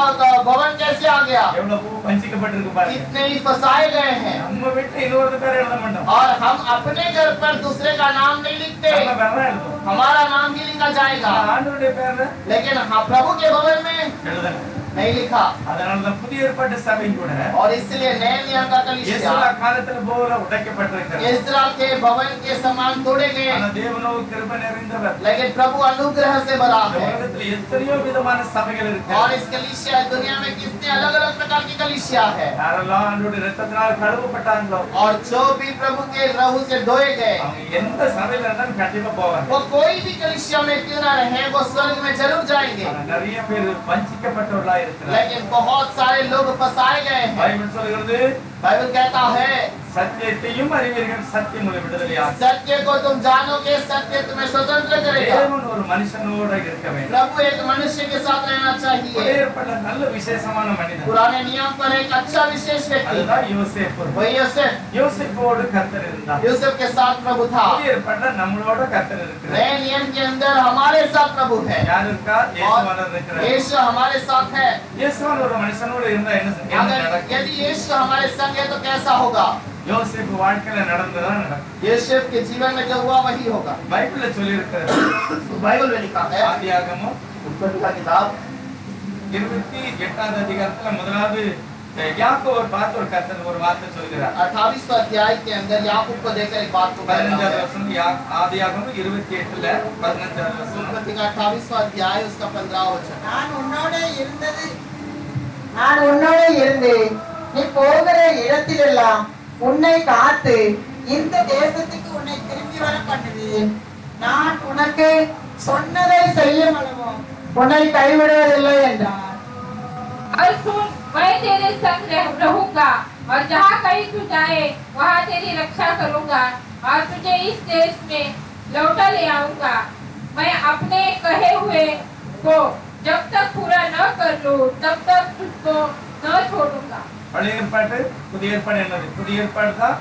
भवन कैसे आ गया? எவ்வளவு வஞ்சிக்கப்பட்டிருக்கு பாருங்க. कितने ही फंसाए गए हैं। நம்ம வீட்டுல இன்னொரு பேரை எழுத மாட்டோம். और हम अपने घर पर दूसरे का नाम नहीं लिखते, நம்ம பேரை தான் எழுதுவோம். हमारा नाम ही लिखा जाएगा। ஆண்டவருடைய பேரை लेकिन हाँ, प्रभु के भवन में எழுதணும். नहीं लिखा। அதனாலதான் புதிய ஏற்பாட்டு சபை கூட और इसलिए नए नियम का कलीसिया இயேசுவ காலத்துல போல உடைக்கப்பட்டிருக்கிறது. इस्राएल के भवन के समान तोड़े गए, ஆனா தேவனோ கிருபை நிறைந்தவர். लेकिन प्रभु अनुग्रह से भरा இந்த है। உலகத்துல எத்தனையோ விதமான சபைகள் இருக்கு. और इस कलीसिया दुनिया में कितने अलग अलग प्रकार की कलीसिया है, யாரெல்லாம் ஆண்டவருடைய இரத்தத்தினால் கழுவப்பட்டாங்களோ और जो भी प्रभु के लहू से धोए गए அவங்க எந்த சபையில இருந்தாலும் கண்டிப்பா போவாங்க. वो कोई भी कलीसिया में क्यों ना रहे वो स्वर्ग में जरूर जाएंगे। ஆனா நிறைய பேர் வஞ்சிக்கப்பட்டவர்களா இருக்கிறாங்க. लेकिन बहुत सारे लोग फंसाए गए हैं। பைபிள் சொல்கிறது बाइबल कहता है, சத்தியத்தையும் அறிவீர்கள், சத்தியம் உங்களை விடுதலையாக்கும். सत्य को तुम जानोगे, सत्य तुम्हें स्वतंत्र करेगा। தேவன் ஒரு மனுஷனோட இருக்க வேண்டும். प्रभु एक मनुष्य के साथ रहना चाहिए। ஏற்பட்ட நல்ல விசேஷமான மனிதன் पुराने नियम पर एक अच्छा विशेष व्यक्ति, அதுதான் யோசேப்பு. वही यूसुफ। யோசேப்போடு கர்த்தர் இருந்தார். यूसुफ के साथ प्रभु था। ஏற்பட்ட நம்மளோட கர்த்தர் இருக்கிறார். नए नियम के अंदर हमारे साथ प्रभु है, யார் இருக்கா? இயேசுவானவர் இருக்கிறார். यीशु हमारे साथ है। இயேசுவான ஒரு மனுஷனோட இருந்தா என்ன अगर நடக்கும்? यदि यीशु हमारे संग है तो कैसा होगा? யோசேப்பு வாழ்க்கையில நடந்ததா நடக்கும். यूसुफ के जीवन में जो हुआ वही होगा। பைபிள்ல சொல்லி இருக்கிறது. बाइबल में लिखा है, ஆதியாகமம் उत्पत्ति का किताब 28வது அதிகாரத்துல முதலாவது யாக்கோபை பார்த்து ஒரு கர்த்தர் ஒரு வார்த்தை சொல்கிறார். 28वां अध्याय के अंदर याकूब को देखकर एक बात को कहता 15வது है। வசனம் ஆதியாகமம் 28ல 15வது வசனம். उत्पत्ति का 28वां अध्याय उसका 15वां वचन। நான் உன்னோட இருந்து நீ போகிற இடத்திலெல்லாம் உன்னை காத்து இந்த தேசத்துக்கு உன்னை திரும்பி வர பண்ணுவேன். நான் உனக்கு சொன்னதை செய்யும் அளவும் உன்னை கைவிடுவதில்லை என்றார். और सुन, मैं तेरे संग रहूंगा और जहाँ कहीं तू जाए वहाँ तेरी रक्षा करूंगा और तुझे इस देश में लौटा ले आऊंगा. मैं अपने कहे हुए को जब तक पूरा न कर लूं तब तक तुझको न छोड़ूंगा. பழைய ஏற்பாடு புதிய ஏற்பாடு என்னது? புதிய ஏற்பாடு தான்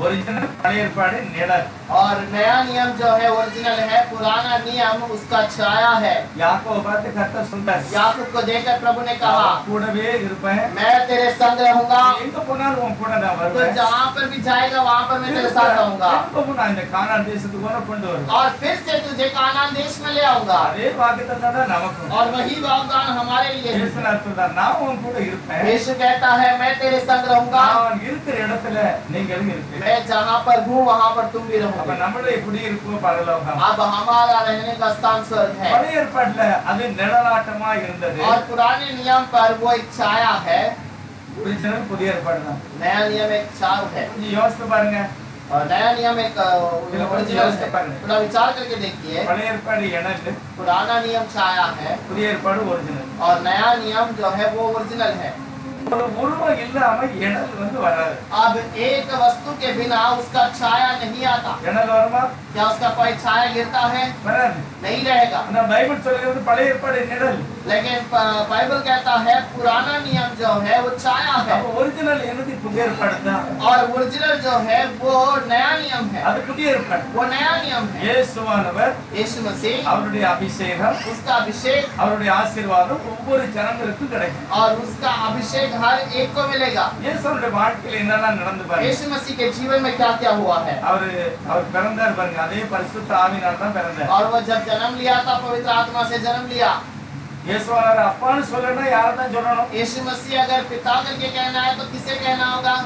ओरिजिनल, पழைய ஏற்பாடு நிழல். और नया नियम जो है ओरिजिनल है, पुराना नियम उसका छाया है. याकूब बात करता सुंदर, याकूब को देखकर प्रभु ने कहा, கூடவே இருப்பேன், मैं तेरे संग रहूंगा. எங்க போனாலும் உன் கூட நான் तो வருவேன். जहाँ पर भी जाएगा वहाँ पर मैं तेरे साथ रहूंगा. எப்பவும் நான் இந்த கானான் தேசத்துக்கு உன்னை கொண்டு வருவேன். और फिर से तुझे कानान देश में ले आऊंगा. அதே வாக்குத்தத்தம் தான் நமக்கும். और वही वाग्दान हमारे लिए है. இயேசு அர்த்தம் நான் உன் கூட இருப்பேன். यीशु कहता है मैं तेरे संग रहूंगा. நான் இருக்கிற இடத்துல நீங்களும் இருப்பீங்க. मैं जहाँ पर हूँ वहाँ पर तुम भी அப்ப रहोगे. நம்மளுடைய குடியிருப்பு பரலோகம். अब हमारा रहने का स्थान स्वर्ग है. பழைய ஏற்பாட்டுல அது நிழலாட்டமா இருந்தது. और पुराने नियम पर वो एक छाया है, ஒரிஜினல் புதிய ஏற்பாடு தான். नया नियम एक छाव है. கொஞ்சம் யோசித்து பாருங்க. और नया नियम एक ओरिजिनल है. थोड़ा विचार करके देखिए. பழைய ஏற்பாடு நிழல், पुराना नियम छाया है புதிய ஏற்பாடு ஒரிஜினல். और नया नियम जो है वो ओरिजिनल है. ஒரு உருவம் இல்லாம நிழல் வராது. अब एक वस्तु के बिना उसका छाया नहीं आता. நிழல் வருமா? क्या उसका कोई छाया गिरता है? வராது. नहीं रहेगा. ஆனா பைபிள் சொல்கிறது பழைய ஏற்பாடு நிழல். लेकिन बाइबल कहता है पुराना नियम जो है वो छाया है. அப்ப ஒரிஜினல் என்னது? புதிய ஏற்பாடு தான். और ओरिजिनल जो है वो नया नियम है. அது புதிய ஏற்பாடு. वो नया नियम है. இயேசுவானவர், यीशु मसीह, அவருடைய அபிஷேகம், उसका अभिषेक அவருடைய ஆசீர்வாதம் ஒவ்வொரு ஜனங்களுக்கும் கிடைக்கும். और उसका अभिषेक हर एक को मिलेगा. இயேசுவோட வாழ்க்கையில என்னெல்லாம் நடந்து பாருங்க. यीशु मसीह के जीवन में क्या क्या हुआ है. அவர் பிறந்தார் பாருங்க, அதே பரிசுத்த ஆவியினால தான் பிறந்தார். और वो जब जन्म लिया था पवित्र आत्मा से जन्म लिया. இயேசுவானவர் அப்பான்னு சொல்லணும், யாரை தான் சொல்லணும்? यीशु मसीह अगर पिता करके कहना है तो किसे कहना होगा?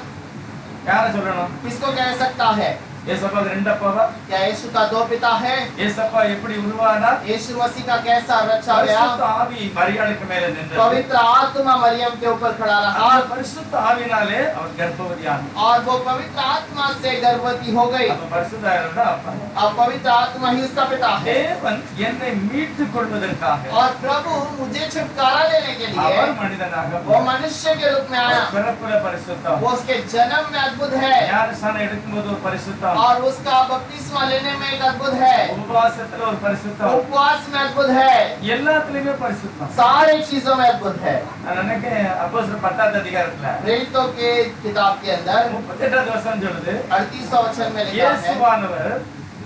யாரை சொல்லணும்? किसको कह सकता है? இயேசுவாக்கு ரெண்டு அப்பாவா? क्या यीशु का दो पिता है? இயேசப்பா எப்படி உருவானா? यीशु मसीह का कैसा रचा गया? பரிசுத்த ஆவி மரியாளுக்கு மேல நின்றது. पवित्र आत्मा मरियम के ऊपर खड़ा रहा அந்த பரிசுத்த ஆவினாலே அவர் கர்ப்பவதியானார். और वो पवित्र आत्मा से गर्भवती हो गई. அப்ப பரிசுத்த ஆவியோட அப்பா. अब पवित्र आत्मा ही उसका पिता है. தேவன் என்னை மீட்டுக் கொள்வதற்காக और प्रभु मुझे छुटकारा देने के लिए அவர் மனிதனாக वो मनुष्य के रूप में आया. பிறப்புல பரிசுத்தம், वो उसके जन्म में अद्भुत है ஞானஸ்நானம் எடுக்கும்போது ஒரு பரிசுத்தம், और उसका बपतिस्मा लेने में एक अद्भुत है. உபவாசத்துல ஒரு பரிசுத்தம், उपवास में अद्भुत है. எல்லாத்துலயுமே பரிசுத்தம். सारे चीजों में अद्भुत है. நான் நினைக்கிறேன் அப்போஸ்தலர் 10வது அதிகாரத்துல प्रेरितों के किताब के अंदर 38வது वचனம் சொல்லுது, 38वां वचन में लिखा है இயேசுவானவர்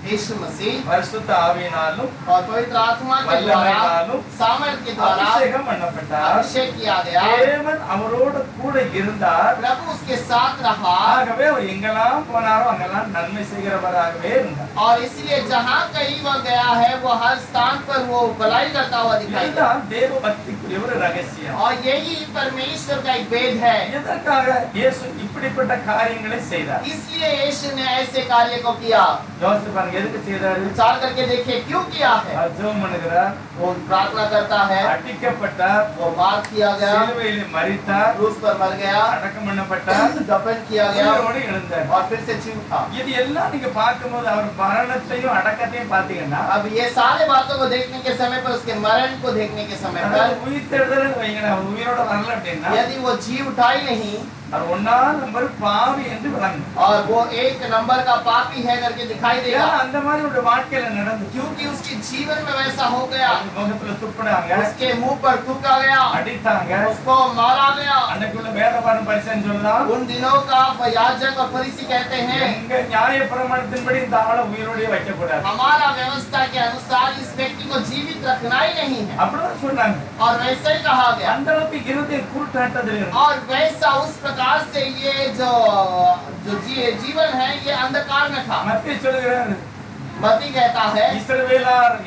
यीशु मसीह பரிசுத்த ஆவியினாலும் और पवित्र आत्मा के द्वारा सामर्थ के द्वारा அபிஷேகம் பண்ணப்பட்டார். अभिषेक किया गया. தேவன் அவரோட கூட இருந்தார். प्रभु उसके साथ रहा ஆகவே அவர் எங்கெல்லாம் போனாரோ அங்கெல்லாம் நன்மை செய்கிறவராகவே இருந்தார். और इसलिए जहाँ कहीं वह गया है वो हर स्थान पर वो भलाई करता हुआ दिखाई दिया. இதுதான் தேவ பக்திக்குரிய ஒரு ரகசியம். और यही परमेश्वर का एक भेद है. எதற்காக இயேசு இப்படிப்பட்ட காரியங்களை செய்தார்? इसलिए यीशु ने ऐसे कार्य को किया. யோசித்து பாருங்க, எதுக்கு செய்தாரு? विचार करके देखिए क्यों किया है. அவர் ஜெபம் பண்ணுகிறார், वो प्रार्थना करता है, அடிக்கப்பட்டார், वो मार किया गया, சிலுவையில் மரித்தார், क्रूस पर मर गया, அடக்கம் பண்ணப்பட்டார், दफन किया गया உயிரோடு எழுந்தார். और फिर से जी उठा. இது எல்லாம் நீங்க பார்க்கும்போது அவர் மரணத்தையும் அடக்கத்தையும் பாத்தீங்கன்னா, अब ये सारे बातों को देखने के समय पर उसके मरण को देखने के समय पर உயிர் தெழுதல் வைங்களேன், அவர் உயிரோட வரல அப்படின்னா यदि वो जी उठाई नहीं அவர் ஒன்னாம் நம்பர் பாவி என்று விளங்கும். और वो एक नंबर का पापी है करके दिखाई ஏன்னா देगा. அந்த மாதிரி ஒரு வாழ்க்கையில நடந்து क्योंकि उसके जीवन में वैसा हो गया. முகத்துல துப்புனாங்க, उसके मुंह पर थूका गया, அடித்தாங்க. उसको मारा गया. அன்னைக்குள்ள வேதபாரம் பரிசன் சொல்லலாம், उन दिनों का याजक और फरीसी कहते हैं எங்க நியாய பிரமாணத்தின்படி இந்த ஆளை உயிரோடே வைக்கக்கூடாது. हमारा व्यवस्था के अनुसार इस व्यक्ति को जीवित रखना ही नहीं है. அப்படிதான் சொன்னாங்க. और वैसा ही कहा गया. அந்த அளவுக்கு இருதயம் கூட்டாட்டத்தில் இருந்து और वैसा उस प्रकार से ये जो जीवन है ये अंधकार में था. மத்திய சொல்லுகிறார், मती कहता है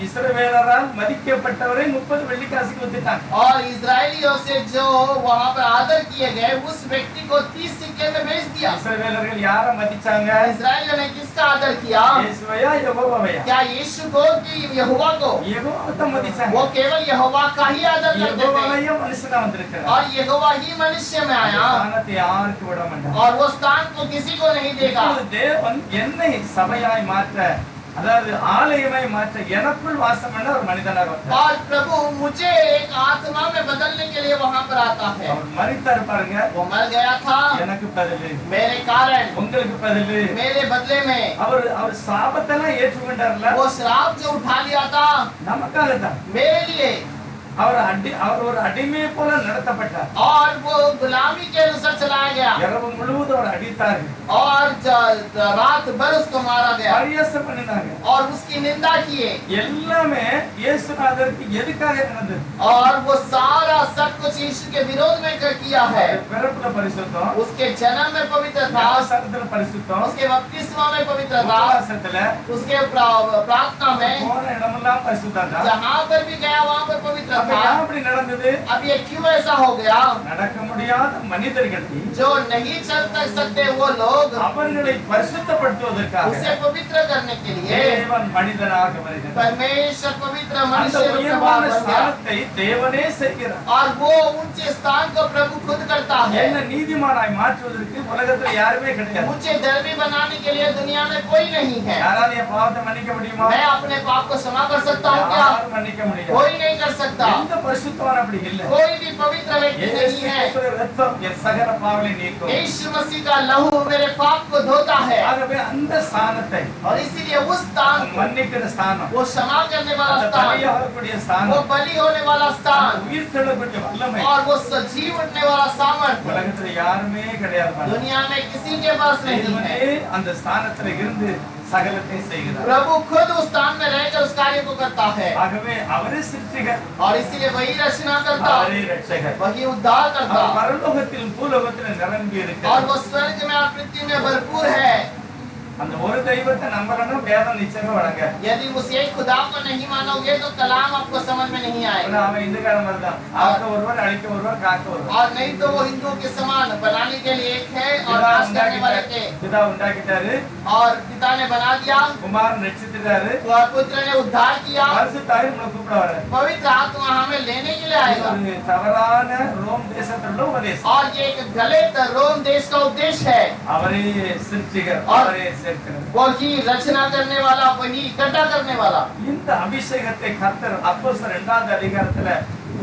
இஸ்ரவேலரால் மதிக்கப்பட்டவரை 30 வெள்ளிக்காசுக்கு வித்துட்டாங்க. और इजरायलियों से जो वहाँ पर आदर किए गए उस व्यक्ति को 30 सिक्के में बेच दिया। இஸ்ரவேலர்கள் யாரை மதிச்சாங்க? इजरायलियों ने किसका आदर किया? இயேசுவையா யெகோவாவையா? क्या यीशु को कि यहोवा को? யெகோவாவை தான் மதிச்சாங்க. वो केवल यहोवा का ही आदर करते थे யெகோவாவையே மனுஷனா வந்திருக்கிறார். और यहोवा ही मनुष्य में आया ஸ்தானத்தை யாருக்கு விட மாட்டார். और वो स्थान को किसी को नहीं देगा। இப்பொழுது தேவன் என்னை சபையாய் மாற்ற, அதாவது ஆலயமாய் மாற்ற எனக்குள் வாசம் பண்ண ஒரு மனிதனாக வந்தார். और प्रभु मुझे एक आत्मा में बदलने के लिए वहाँ पर आता है। அவர் மரித்தார் பாருங்க. वो मर गया था எனக்கு பதிலு, मेरे कारण, உங்களுக்கு பதிலு. मेरे बदले में। அவர் சாபத்தெல்லாம் ஏற்றுக்கொண்டார்ல, वो श्राप जो उठा लिया था நமக்காக தான். मेरे लिए அவர் ஒரு அடிமையை போல நடத்தப்பட்டார். और वो गुलामी के अनुसार चलाया गया இரவு முழுவதும் அவர் அடித்தார்கள், और रात भर उसको मारा गया பரியாசம் பண்ணினாங்க. और उसकी निंदा किए எல்லாமே இயேசுநாதருக்கு எதுக்காக நடந்தது? और वो सारा सब कुछ यीशु के विरोध में किया है। பிறப்புல பரிசுத்தம், उसके जन्म में पवित्र था, ஞானஸ்நானத்துல பரிசுத்தம், उसके बपतिस्मा में पवित्र था, உபவாசத்துல उसके प्रार्थना में போன இடமெல்லாம் பரிசுத்தம் தான். जहाँ पर भी गया वहाँ पर पवित्र அப்ப था। ஏன் அப்படி நடந்தது? अब ये क्यों ऐसा हो गया? நடக்க முடியாத மனிதர்கள் जो नहीं चल सकते वो लोग அவர்களை பரிசுத்தப்படுத்துவதற்காக उसे पवित्र करने के लिए தேவன் மனிதனாக வருகிறார். परमेश्वर पवित्र அந்த मनुष्य रूप में உயர்வான बन गया ஸ்தானத்தை தேவனே செய்கிறார். और वो ऊंचे स्थान को प्रभु खुद करता है। என்ன நீதிமானாய் மாற்றுவதற்கு உலகத்துல யாருமே கிடையாது. ऊंचे धर्मी बनाने के लिए दुनिया में कोई नहीं है। யாரால என் பாவத்தை மன்னிக்க முடியுமா? मैं अपने पाप को क्षमा कर सकता हूँ क्या? யாரும் மன்னிக்க முடியாது. कोई नहीं कर सकता। எந்த பரிசுத்தவான் அப்படி இல்ல. कोई भी पवित्र व्यक्ति नहीं இயேசு है। கிறிஸ்துவின் இரத்தம் என் சகல பாவங்களை நீக்கும். यीशु मसीह का लहू मेरे पाप को धोता है ஆகவே அந்த ஸ்தானத்தை, और इसीलिए उस स्थान को, மன்னிக்கிற ஸ்தானம், वो क्षमा करने वाला அந்த स्थान, பலியாகக்கூடிய वो ஸ்தானம், बलि होने वाला அந்த स्थान உயிர் தெழக்கூடிய வல்லமை और वो सजीव उठने वाला सामर्थ्य உலகத்துல யாருமே கிடையாது பாருங்க. दुनिया में किसी के पास नहीं தேவனே है। அந்த ஸ்தானத்துல இருந்து சகலத்தை செய்கிறார். प्रभु खुद उस स्थान में रहकर उस कार्य को करता है ஆகவே அவரே சிருஷ்டிகர், और इसीलिए वही रचना करता, அவரே ரட்சகர். वही उद्धार करता அவர் பரலோகத்திலும் பூலோகத்திலும் நிரம்பி और இருக்கிறார். वो स्वर्ग में और पृथ्वी में भरपूर है। அந்த ஒரு தெய்வத்தை நம்பறனா வேதம் நிச்சயமா வழங்க. यदि उस एक खुदा को नहीं मानोगे तो कलाम आपको समझ में नहीं आएगा। அவன் இந்துக்காரன் மாதிரி தான். ஆக்க ஒருவர், அழிக்க ஒருவர், காக்க ஒருவர். और नहीं तो वो हिंदुओं के समान बनाने के लिए एक है और नाश करने वाले के। பிதா உண்டாக்கிட்டாரு, और पिता ने बना दिया குமாரன் ரட்சித்தாரு, और पुत्र ने उद्धार किया, பரிசுத்தாவி நம்மளை கூப்பிட வர. पवित्र आत्मा हमें लेने के लिए आएगा। ஒரு தவறான ரோம் தேசத்துல உள்ள உபதேசம். और ये एक गलत रोम देश का उद्देश्य है। அவரே சிருஷ்டிகர், அவரே சேர்க்கிறார். वही रचना करने वाला, वही इकट्ठा करने वाला। இந்த அபிஷேகத்தை கர்த்தர் அப்போஸ்தலர் 2வது அதிகாரத்துல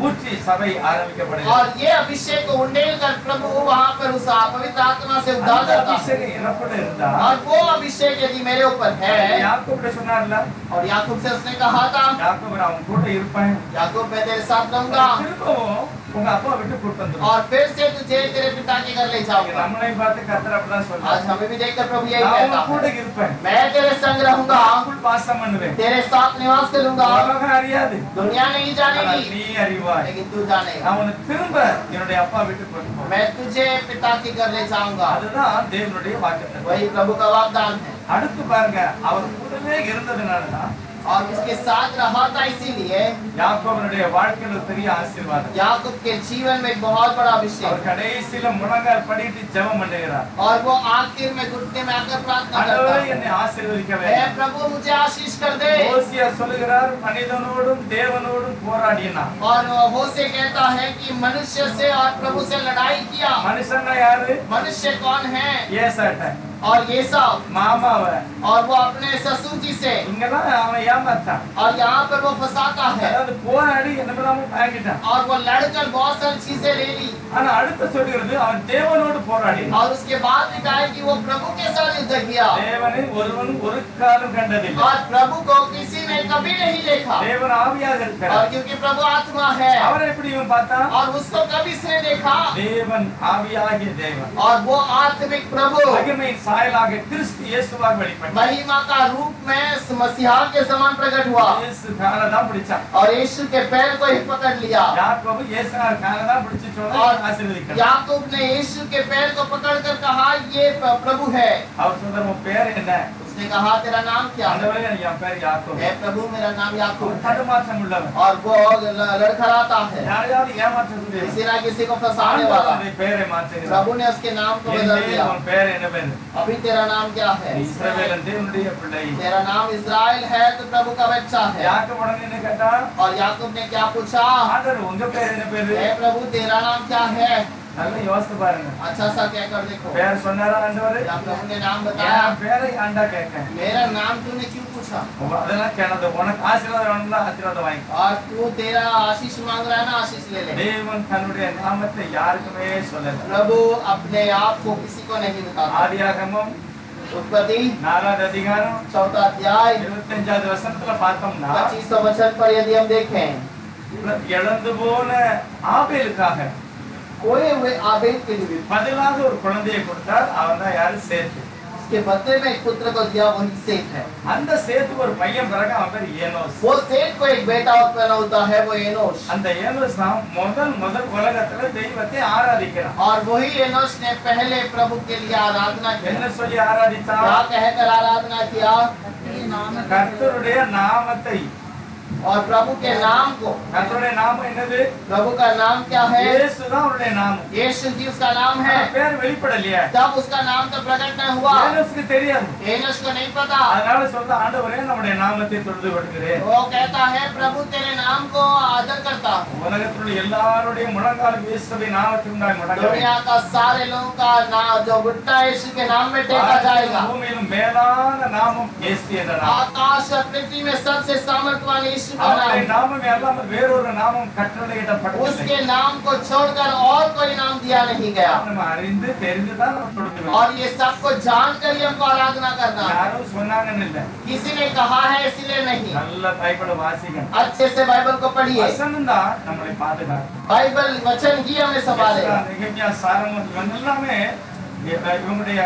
ஊற்றி சபை ஆரம்பிக்கப்படுகிறது. और ये अभिषेक को उंडेल कर प्रभु वहाँ पर उस पवित्र आत्मा से उद्धार அந்த करता है। அபிஷேகம் எனக்குள்ள இருந்தா, और वो अभिषेक यदि मेरे ऊपर है, யாக்கோபு சொன்னார்ல, और याकूब से उसने कहा था, யாக்கோபு நான் உன் கூட இருப்பேன், याकूब मैं तेरे साथ रहूंगा திரும்பவும் உங்க அப்பா விட்டு கூட்டு வந்துரும். और फिर से तुझे तेरे पिता के घर ले जाऊंगा। நம்மளை பார்த்து கர்த்தர் அப்படிதான் आज சொல்றார். हमें भी देखकर प्रभु यही நான் कहता உன் கூட है, இருப்பேன், मैं तेरे संग रहूंगा, உனக்குள் வாசம் பண்ணுவேன். तेरे साथ निवास करूंगा। உலகம் அறியாது, दुनिया नहीं ஆனால் जानेगी நீ அறிவாய். लेकिन तू जानेगा। நான் உன்னை திரும்ப என்னுடைய அப்பா விட்டு கூட்டு போவேன். मैं तुझे पिता के घर ले जाऊंगा। அதுதான் தேவனுடைய வாக்குத்தத்தம். वही प्रभु का वाग्दान है। அடுத்து பாருங்க, அவர் கூடவே இருந்ததுனாலதான் और उसके साथ रहा था, इसीलिए யாக்கோபனுடைய வாழ்க்கையில ஒரு பெரிய ஆசீர்வாதம். याकूब के जीवन में एक बहुत बड़ा அவர் अभिषेक கடைசியில முழங்கால் படிட்டு ஜெபம் பண்ணுகிறார். और वो आखिर में घुटने में आकर प्रार्थना करता ஆண்டவரே है, என்னை ஆசீர்வதிக்கவே. हे प्रभु मुझे आशीष कर दे। ஓசியா சொல்லுகிறார், மனிதனோடும் தேவனோடும் போராடினான். और होशे कहता है कि मनुष्य से और प्रभु से लड़ाई किया। மனுஷன்னா யாரு? मनुष्य कौन है? ஏசாட்ட, और ये सब, மாமாவ, और वो अपने ससुर जी से, இங்கதான் அவன் ஏமாத்தான். और यहाँ पर वो फंसाता है அதாவது போராடி என்னமெல்லாமோ வாங்கிட்டான். और वो लड़कर बहुत सारी चीजें ले ली। ஆனா அடுத்து சொல்கிறது அவன் தேவனோடு போராடினான். और उसके बाद लिखा है कि वो प्रभु के साथ युद्ध किया தேவனை ஒருவன் ஒரு காலம் கண்டதில்லை. और प्रभु को किसी ने कभी नहीं देखा। தேவன் ஆவியாக और இருக்கிறார். क्योंकि प्रभु आत्मा है, அவரை எப்படி இவன் பார்த்தான்? और उसको कभी इसने देखा। தேவன் ஆவியாகிய தேவன், और वो आत्मिक प्रभु மகிமையின் சாயலாக கிறிஸ்து இயேசுவாக வெளிப்பட்டார். महिमा का रूप में मसीहा के समान प्रकट हुआ இயேசு காலை தான் பிடிச்சான். और यीशु के पैर को ही पकड़ लिया। யாக்கோபு இயேசு காலை தான் பிடிச்சு சொன்னா और ஆசீர்வதிக்கிறார். याकूब ने यीशु के पैर को पकड़कर कहा, ये प्रभु है। அவர் சொல்றார், உன் பேர் என்ன? उसने कहा तेरा नाम क्या है? ஆண்டவரே என் பேர் யாக்கோபு. हे प्रभु मेरा नाम याकूब है। தடுமாற்றம் உள்ளவன். और वो लड़खड़ाता है, யாரையாவது ஏமாற்றக்கூடியவன். किसी ना किसी को फंसाने वाला। ஆண்டவருடைய பெயரை மாற்றுகிறார். प्रभु ने उसके नाम को बदल दिया। உன் பெயர் என்ன பேர்? अभी तेरा नाम क्या है? இஸ்ரவேல் தேவனுடைய பிள்ளை. तेरा नाम इस्राएल है तो प्रभु का बच्चा है। யாக்கோபு உடனே என்ன கேட்டான்? और याकूब ने क्या पूछा? ஆண்டவர் உங்க பேர் என்ன பேரு? हे प्रभु तेरा नाम क्या है? நல்லா யோசித்து பாருங்க. अच्छा सा कहकर देखो। பேர் சொன்னாரா ஆண்டவர்? या प्रभु ने नाम बताया? என் பேரை ஆண்டா கேட்க. मेरा नाम तूने क्यों पूछा? அதெல்லாம் கேனது உனக்கு ஆசீர்வாதம் வேணும்னா ஆசீர்வாதம் வாங்கி. और तू तेरा आशीष मांग रहा है ना, आशीष ले ले। தேவன் தன்னுடைய நாமத்தை யாருக்குமே சொல்லல. प्रभु अपने आप को किसी को नहीं बताता। ஆதியாகமம் उत्पत्ति 4வது அதிகாரம் 4 अध्याय 25வது வசனத்துல பார்த்தோம்னா 25 वचन पर यदि हम देखें, இழந்து போன ஆபேலுக்காக खोए हुए आबेल के लिए பதிலாக ஒரு குழந்தையை கொடுத்தார். அவன் தான் யாரு? சேத்து. उसके बदले में एक पुत्र को दिया, वही सेठ है। அந்த சேத்துக்கு ஒரு பையன் பிறகு அவன் பேர் ஏனோஸ். वो सेठ को एक बेटा उत्पन्न होता है, वो एनोश। அந்த ஏனோஸ் தான் முதல் உலகத்துல தெய்வத்தை ஆராதிக்கிறான். और वही एनोश ने पहले प्रभु के लिए आराधना என்ன की। சொல்லி ஆராதித்தான்? क्या कहकर आराधना किया? கர்த்தருடைய நாமத்தை. और प्रभु के नाम को। கர்த்தருடைய நாமம் என்னது? प्रभु का नाम क्या है? இயேசு தான் அவருடைய நாமம். यीशु जी उसका नाम है। பேர் வெளிப்படலையே. तब उसका नाम तो प्रकट नहीं हुआ, ஏனோஸ்க்கு தெரியாது. एनोश को नहीं पता। அதனால சொல்ற ஆண்டவரே நம்முடைய நாமத்தை தொழுது கொள்கிறேன். वो कहता है प्रभु तेरे नाम को आदर करता हूँ। உலகத்தில் உள்ள எல்லாருடைய முழங்காலும் இயேசுவை நாமத்தில் உண்டாய் முழங்க दुनिया का सारे लोगों का नाम जो घुटना यीशु के नाम में टेका जाएगा। பூமியிலும் மேலான நாமம் இயேசு என்ற நாமம். आकाश और पृथ्वी में सबसे सामर्थ्यवान यीशु का அவருடைய नाम। நாமம் அல்லாமல் வேறொரு நாமம் கட்டளையிடப்படவில்லை. उसके नाम को छोड़कर और कोई नाम दिया नहीं गया। நம்ம அறிந்து தெரிந்து தான் நம்ம தொழுகிறோம். और ये सबको जानकर ही हमको आराधना करना है। யாரும் சொன்னாங்கன்னு இல்ல. किसी ने कहा है इसलिए नहीं। நல்ல பைபிள் வாசிங்க. अच्छे से बाइबल को पढ़िए। வசனம் தான் நம்மளை பாதுகாக்கும். बाइबल वचन ही हमें संभालेगा। நெகேமியா சாலமோன் இவங்க எல்லாமே இவங்களுடைய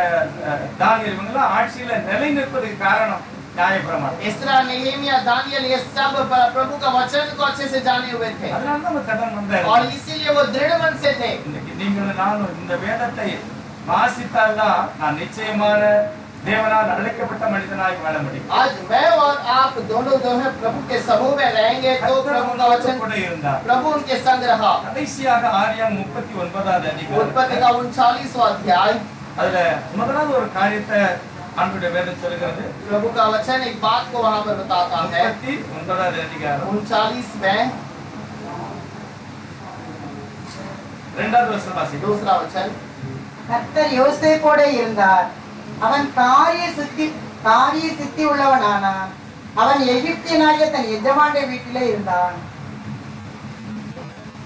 தானியேல் இவங்கெல்லாம் ஆட்சியில நிலை நிற்பதற்கு காரணம் நியாயப்பிரமாணம். इसरा नेहेमिया दानियल ये सब प्रभु का वचन को अच्छे से जाने हुए थे, அதனால நம்ம கடன் வந்தாரு. और इसीलिए वो दृढ़ मन से थे। இன்னைக்கு நீங்களும் நானும் இந்த வேதத்தை வாசித்தால்தான் நான் நிச்சயமான தேவனால் அழைக்கப்பட்ட மனிதனாய் வாழ முடியும். आज मैं और आप दोनों जो है प्रभु के समूह में रहेंगे तो प्रभु का वचन கூட இருந்தார். प्रभु उनके संग रहा। கடைசியாக ஆரியம் 39வது அதிகாரம் उत्पत्ति का 39वां अध्याय, அதுல முதலாவது ஒரு காரியத்தை ஆண்டவருடைய வேதம் சொல்கிறது. प्रभु का वचन एक बात को वहां पर बताता है। 39வது அதிகாரம் 39 में 2வது வசனம் வாசிக்கிறோம். दूसरा वचन, கர்த்தர் யோசேப்போட இருந்தார். அவன் காரிய சித்தி உள்ளவனானான். அவன் எகிப்தியனாகிய தன் எஜமானுடைய வீட்டிலே இருந்தான்.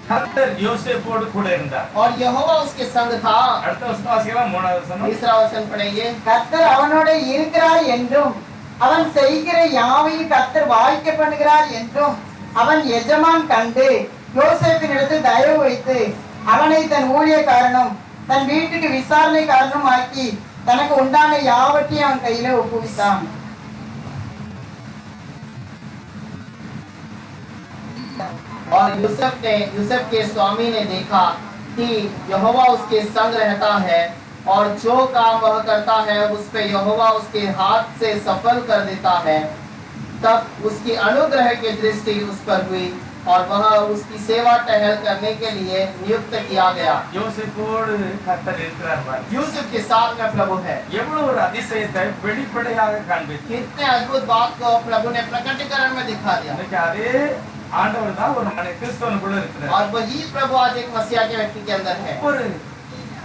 கர்த்தர் யோசேப்போடு கூட இருந்தார். और यहोवा उसके संग था। அடுத்த வசனம் வாசிக்கலாம். 3வது வசனம். तीसरा वचन पढ़ेंगे। கர்த்தர் அவனோட இருக்கிறார் என்றும் அவன் செய்கிற யாவையும் கர்த்தர் வாய்க்க பண்ணுகிறார் என்றும் அவன் எஜமான் கண்டு யோசேப்பினிடத்தில் தயவு வைத்து அவனை தன் ஊழியக்காரனும் தன் வீட்டுக்கு விசாரணைக்காரனும் ஆக்கி தனக்கு உண்டான யாவற்றையும் அவன் கையில ஒப்புவித்தான். और यूसुफ के स्वामी ने देखा कि यहोवा उसके संग रहता है और जो काम वह करता है उस पे यहोवा उसके हाथ से सफल कर देता है। तब उसकी अनुग्रह की दृष्टि उस पर हुई और वह उसकी सेवा टहल करने के लिए नियुक्त किया गया। யோசேப்போடு கர்த்தர் இருக்கிறார் பாரு. यूसुफ के साथ में प्रभु है। எவ்வளவு ஒரு அதிசயத்தை வெளிப்படையாக காண்பித்து कितने अद्भुत बात को प्रभु ने प्रकटीकरण में दिखा दिया। இன்னைக்கு அதே ஆண்டவர் தான் ஒரு கிறிஸ்தவனுக்குள்ள இருக்கிறார். और वही प्रभु आज एक मसीहा के व्यक्ति के अंदर है। ஒரு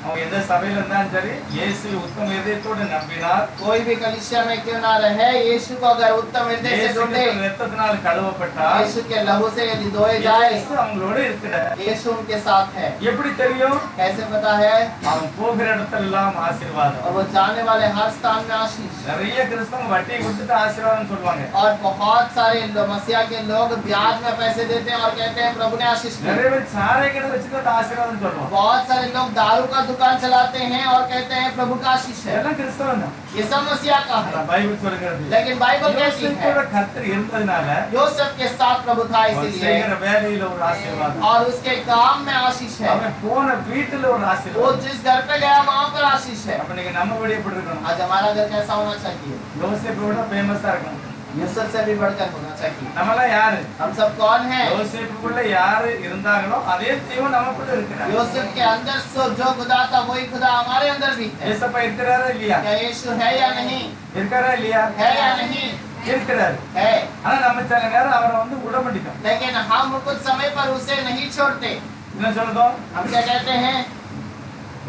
அவன் எந்த சபையில இருந்தாலும் சரி இயேசு உத்தம இதயத்தோடு நம்பினார். कोई भी कलीसिया में क्यों ना रहे, यीशु को अगर उत्तम हृदय से ढूंढे, ரத்தத்தினால் கழுவப்பட்டார். यीशु के लहू से यदि धोए जाए, இயேசு அவங்களோட இருக்கிறார். यीशु उनके साथ है। எப்படி தெரியும்? कैसे पता है? அவன் போகிற இடத்தெல்லாம் ஆசீர்வாதம். और वो जाने वाले हर स्थान में आशीष। நிறைய கிறிஸ்தவங்க வட்டி கொடுத்துட்டு ஆசீர்வாதம் சொல்லுவாங்க. और बहुत सारे मसीहा के लोग ब्याज में पैसे देते हैं और कहते हैं प्रभु ने आशीष दी। நிறைய பேர் சாரை கடை வச்சுட்டு ஆசீர்வாதம் சொல்லுவாங்க. बहुत सारे लोग दारू का दुकान चलाते हैं और कहते हैं प्रभु का आशीष है, எல்லாம் கிறிஸ்தவன் தான். ये सब मसीहा का है। பைபிள் சொல்கிறது. लेकिन बाइबल कहती யோசேப்போட है கர்த்தர் இருந்ததனால योसेफ के साथ प्रभु था, அவன் इसीलिए செய்கிற வேலையில ஒரு ஆசீர்வாதம், और उसके काम में आशीष है, அவன் போன வீட்டுல ஒரு वो ஆசீர்வாதம். जिस घर पे गया वहां पर आशीष है। அப்ப நீங்க நம்மபடி எப்படி இருக்கணும்? आज हमारा घर कैसा होना चाहिए? யோசேப்போட ஃபேமஸா இருக்கணும். यूसुफ से भी बढ़कर होना चाहिए। நம்மலாம் யாரு? हम सब कौन हैं? யோசேப்புக்குள்ள யாரு இருந்தாங்களோ அதே தெய்வம் நமக்குள்ள இருக்கிறார். यूसुफ के अंदर जो खुदा था वही खुदा हमारे अंदर भी है। ஏசப்பா இருக்கிறாரா இல்லையா? क्या यीशु है या नहीं? இருக்காரா இல்லையா? है या नहीं? இருக்கிறாரு. है। ஆனா நம்ம சில நேரம் அவரை வந்து விட மாட்டோம். लेकिन हम कुछ समय पर उसे नहीं छोड़ते। என்ன சொல்றோம்? हम क्या कहते हैं?